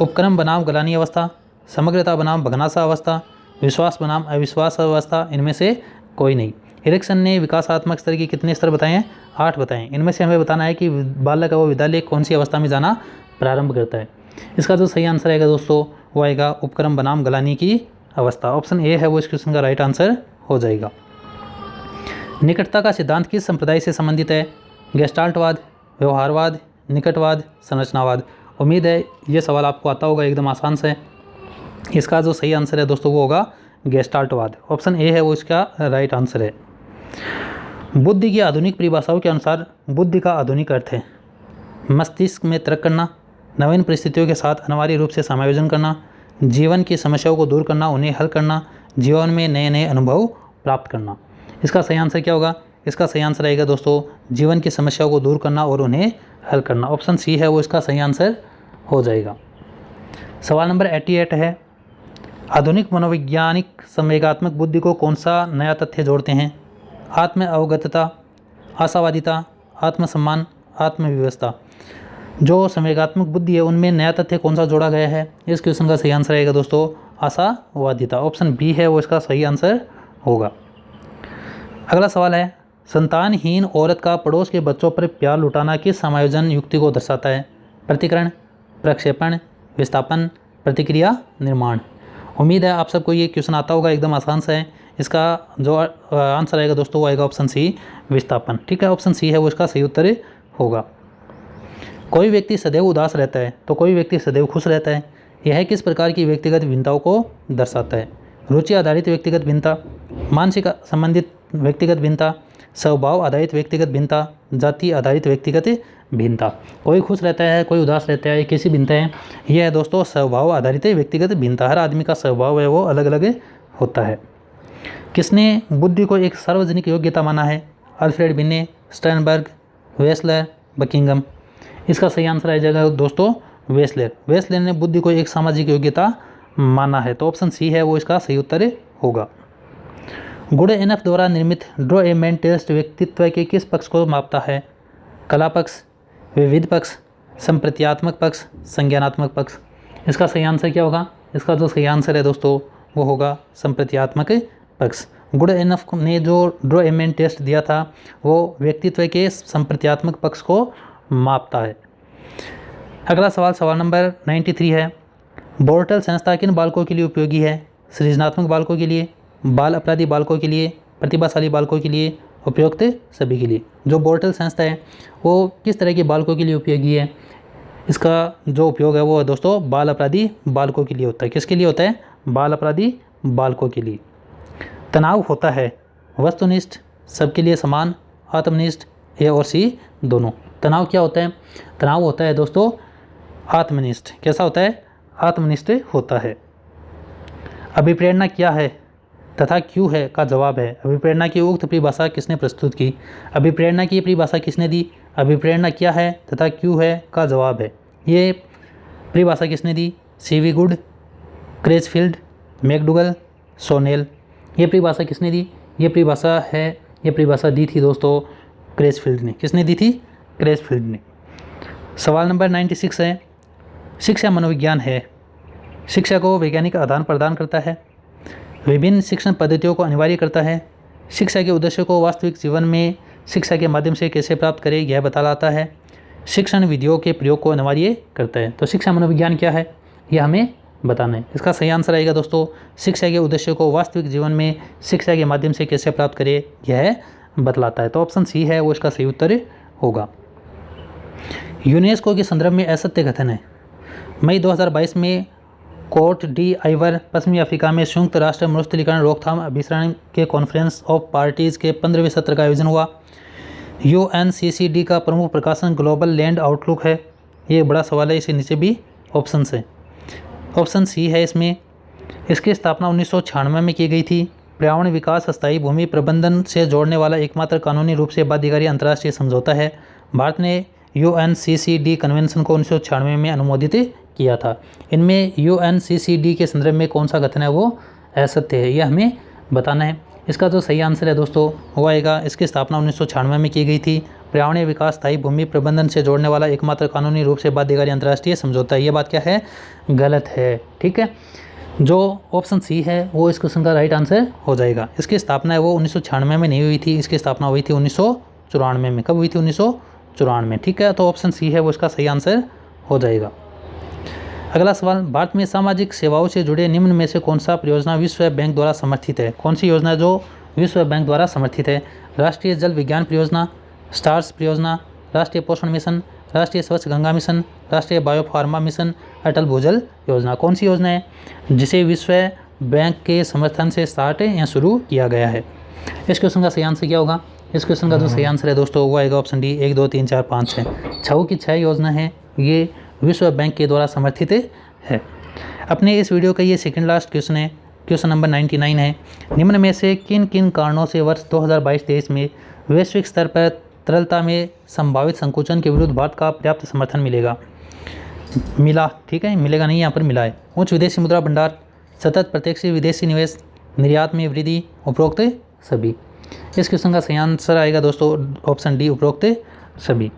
उपक्रम बनाम गलानी अवस्था, समग्रता बनाम भगनासा अवस्था, विश्वास बनाम अविश्वास अवस्था, इनमें से कोई नहीं। इरेक्शन ने विकासात्मक स्तर के कितने स्तर बताए हैं? 8 बताएं। इनमें से हमें बताना है कि बालक वो विद्यालय कौन सी अवस्था में जाना प्रारंभ करता है। इसका जो सही आंसर आएगा दोस्तों वो आएगा उपक्रम बनाम गलानी की अवस्था। ऑप्शन ए है वो इस क्वेश्चन का राइट आंसर हो जाएगा। निकटता का सिद्धांत किस संप्रदाय से संबंधित है? गेस्टाल्टवाद, व्यवहारवाद, निकटवाद, संरचनावाद। उम्मीद है ये सवाल आपको आता होगा, एकदम आसान से। इसका जो सही आंसर है दोस्तों वो होगा गेस्टाल्टवाद। ऑप्शन ए है वो इसका राइट आंसर है। बुद्धि की आधुनिक परिभाषाओं के अनुसार बुद्धि का आधुनिक अर्थ है मस्तिष्क में तर्क करना, नवीन परिस्थितियों के साथ अनिवार्य रूप से समायोजन करना, जीवन की समस्याओं को दूर करना, उन्हें हल करना, जीवन में नए नए अनुभव प्राप्त करना। इसका सही आंसर क्या होगा? इसका सही आंसर आएगा दोस्तों जीवन की समस्याओं को दूर करना और उन्हें हल करना। ऑप्शन सी है वो इसका सही आंसर हो जाएगा। सवाल नंबर 88 है, आधुनिक मनोवैज्ञानिक संवेगात्मक बुद्धि को कौन सा नया तथ्य जोड़ते हैं? आत्म अवगतता, आशावादिता, आत्मसम्मान, आत्मव्यवस्था। जो संवेगात्मक बुद्धि है उनमें नया तथ्य कौन सा जोड़ा गया है? इस क्वेश्चन का सही आंसर आएगा दोस्तों आशावादिता। ऑप्शन बी है वो इसका सही आंसर होगा। अगला सवाल है, संतानहीन औरत का पड़ोस के बच्चों पर प्यार लुटाना किस समायोजन युक्ति को दर्शाता है? प्रतिकरण, प्रक्षेपण, विस्थापन, प्रतिक्रिया, निर्माण। उम्मीद है आप सबको ये क्वेश्चन आता होगा, एकदम आसान सा है। इसका जो आंसर आएगा दोस्तों वो आएगा ऑप्शन सी, विस्थापन। ठीक है, ऑप्शन सी है वो इसका सही उत्तर होगा। कोई व्यक्ति सदैव उदास रहता है तो कोई व्यक्ति सदैव खुश रहता है, यह किस प्रकार की व्यक्तिगत भिन्नताओं को दर्शाता है? रुचि आधारित व्यक्तिगत भिन्नता, मानसिक संबंधित व्यक्तिगत भिन्नता, स्वभाव आधारित व्यक्तिगत भिन्नता, जाति आधारित व्यक्तिगत भिन्नता। कोई खुश रहता है, कोई उदास रहता है, कैसी भिन्नता है? यह है दोस्तों स्वभाव आधारित व्यक्तिगत भिन्नता। हर आदमी का स्वभाव है वो अलग अलग होता है। किसने बुद्धि को एक सार्वजनिक योग्यता माना है? अल्फ्रेड बिने, स्टर्नबर्ग, वेस्लर, बकिंगम। इसका सही आंसर आ जाएगा दोस्तों वेस्लर। वेस्लर ने बुद्धि को एक सामाजिक योग्यता माना है, तो ऑप्शन सी है वो इसका सही उत्तर होगा। गुड एनफ द्वारा निर्मित ड्रॉ ए मैन टेस्ट व्यक्तित्व के किस पक्ष को मापता है? कला पक्ष, विविध पक्ष, संप्रत्यात्मक पक्ष, संज्ञानात्मक पक्ष। इसका सही आंसर क्या होगा? इसका जो सही आंसर है दोस्तों वो होगा संप्रत्यात्मक पक्ष। गुड एनफ ने जो ड्रॉ ए मैन टेस्ट दिया था वो व्यक्तित्व के संप्रत्यात्मक पक्ष को मापता है। अगला सवाल, सवाल नंबर 93 है, बोर्टल संस्था किन बालकों के लिए उपयोगी है? सृजनात्मक बालकों के लिए, बाल अपराधी बालकों के लिए, प्रतिभाशाली बालकों के लिए, उपयुक्त सभी के लिए। जो बोर्टल संस्था है वो किस तरह के बालकों के लिए उपयोगी है? इसका जो उपयोग है वो दोस्तों बाल अपराधी बालकों के लिए होता है। किसके लिए होता है? बाल अपराधी बालकों के लिए। तनाव होता है वस्तुनिष्ठ, सबके लिए समान, आत्मनिष्ठ, ए और सी दोनों। तनाव क्या होता है? तनाव होता है दोस्तों आत्मनिष्ठ। कैसा होता है? आत्मनिष्ठ होता है। अभिप्रेरणा क्या है तथा क्यों है का जवाब है। अभिप्रेरणा की उक्त परिभाषा किसने प्रस्तुत की? अभिप्रेरणा की परिभाषा किसने दी? अभिप्रेरणा क्या है तथा क्यों है का जवाब है। ये परिभाषा किसने दी? CV Good, Crutchfield, McDougall, Sonell. ये परिभाषा किसने दी? ये परिभाषा दी थी दोस्तों क्रेचफील्ड ने। किसने दी थी? क्रेचफील्ड ने। सवाल नंबर 96 है, शिक्षा मनोविज्ञान है। शिक्षा को वैज्ञानिक आदान प्रदान करता है, विभिन्न शिक्षण पद्धतियों को अनिवार्य करता है, शिक्षा के उद्देश्य को वास्तविक जीवन में शिक्षा के माध्यम से कैसे प्राप्त करें यह बतलाता है, शिक्षण विधियों के प्रयोग को अनिवार्य करता है। तो शिक्षा मनोविज्ञान क्या है यह हमें बताना है। इसका सही आंसर आएगा दोस्तों शिक्षा के उद्देश्य को वास्तविक जीवन में शिक्षा के माध्यम से कैसे प्राप्त करें यह बतलाता है। तो ऑप्शन सी है वो इसका सही उत्तर होगा। यूनेस्को के संदर्भ में असत्य कथन है। मई 2022 में कोट डी आइवर पश्चिमी अफ्रीका में संयुक्त राष्ट्र मरुस्थलीकरण रोकथाम अभिसरण के कॉन्फ्रेंस ऑफ पार्टीज़ के 15वें सत्र का आयोजन हुआ। UNCCD का प्रमुख प्रकाशन ग्लोबल लैंड आउटलुक है। ये बड़ा सवाल है, इसे नीचे भी ऑप्शन है। ऑप्शन सी है इसमें। इसकी स्थापना 1996 में की गई थी। पर्यावरण विकास स्थायी भूमि प्रबंधन से जोड़ने वाला एकमात्र कानूनी रूप से बाध्यकारी अंतर्राष्ट्रीय समझौता है। भारत ने UNCCD कन्वेंशन को 1996 में अनुमोदित किया था। इनमें UNCCD के संदर्भ में कौन सा कथन है वो असत्य है, यह हमें बताना है। इसका जो सही आंसर है दोस्तों वो आएगा, इसकी स्थापना 1996 में की गई थी। पर्यावरणीय विकास स्थायी भूमि प्रबंधन से जोड़ने वाला एकमात्र कानूनी रूप से बाध्यकारी अंतर्राष्ट्रीय समझौता है। ये बात क्या है? गलत है। ठीक है, जो ऑप्शन सी है वो इस क्वेश्चन का राइट आंसर हो जाएगा। इसकी स्थापना है वो 1996 में नहीं हुई थी, इसकी स्थापना हुई थी 1994 में। कब हुई थी? 1994 में। ठीक है, तो ऑप्शन सी है वो इसका सही आंसर हो जाएगा। अगला सवाल, भारत में सामाजिक सेवाओं से जुड़े निम्न में से कौन सा परियोजना विश्व बैंक द्वारा समर्थित है? कौन सी योजना जो विश्व बैंक द्वारा समर्थित है? राष्ट्रीय जल विज्ञान परियोजना, स्टार्स परियोजना, राष्ट्रीय पोषण मिशन, राष्ट्रीय स्वच्छ गंगा मिशन, राष्ट्रीय बायोफार्मा मिशन, अटल भूजल योजना। कौन सी योजना है जिसे विश्व बैंक के समर्थन से स्टार्ट या शुरू किया गया है? इस क्वेश्चन का सही आंसर क्या होगा? इस क्वेश्चन का जो सही आंसर है दोस्तों वो आएगा ऑप्शन डी 1 2 3 4 5 6। 6 की 6 योजना है, ये विश्व बैंक के द्वारा समर्थित है। अपने इस वीडियो का ये सेकंड लास्ट क्वेश्चन है, क्वेश्चन नंबर 99 है। निम्न में से किन किन कारणों से वर्ष 2022-23 में वैश्विक स्तर पर तरलता में संभावित संकुचन के विरुद्ध भारत का पर्याप्त समर्थन मिलेगा। मिला, ठीक है, मिलेगा नहीं, यहाँ पर मिला है। उच्च विदेशी मुद्रा भंडार, सतत प्रत्यक्ष विदेशी निवेश, निर्यात में वृद्धि, उपरोक्त सभी। इस क्वेश्चन का सही आंसर आएगा दोस्तों ऑप्शन डी, उपरोक्त सभी।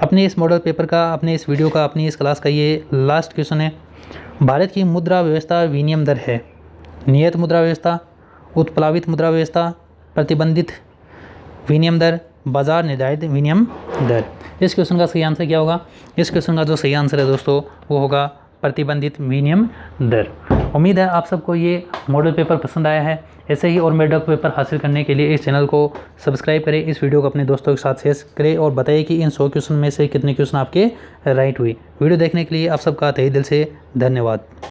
अपने इस मॉडल पेपर का, अपने इस वीडियो का, अपनी इस क्लास का ये लास्ट क्वेश्चन है। भारत की मुद्रा व्यवस्था विनिमय दर है। नियत मुद्रा व्यवस्था, उत्प्लावित मुद्रा व्यवस्था, प्रतिबंधित विनिमय दर, बाजार निर्धारित विनिमय दर। इस क्वेश्चन का सही आंसर क्या होगा? इस क्वेश्चन का जो सही आंसर है दोस्तों वो होगा प्रतिबंधित विनिमय दर। उम्मीद है आप सबको ये मॉडल पेपर पसंद आया है। ऐसे ही और मॉडल पेपर हासिल करने के लिए इस चैनल को सब्सक्राइब करें, इस वीडियो को अपने दोस्तों के साथ शेयर करें और बताइए कि इन 100 क्वेश्चन में से कितने क्वेश्चन आपके राइट हुए। वीडियो देखने के लिए आप सबका तहे दिल से धन्यवाद।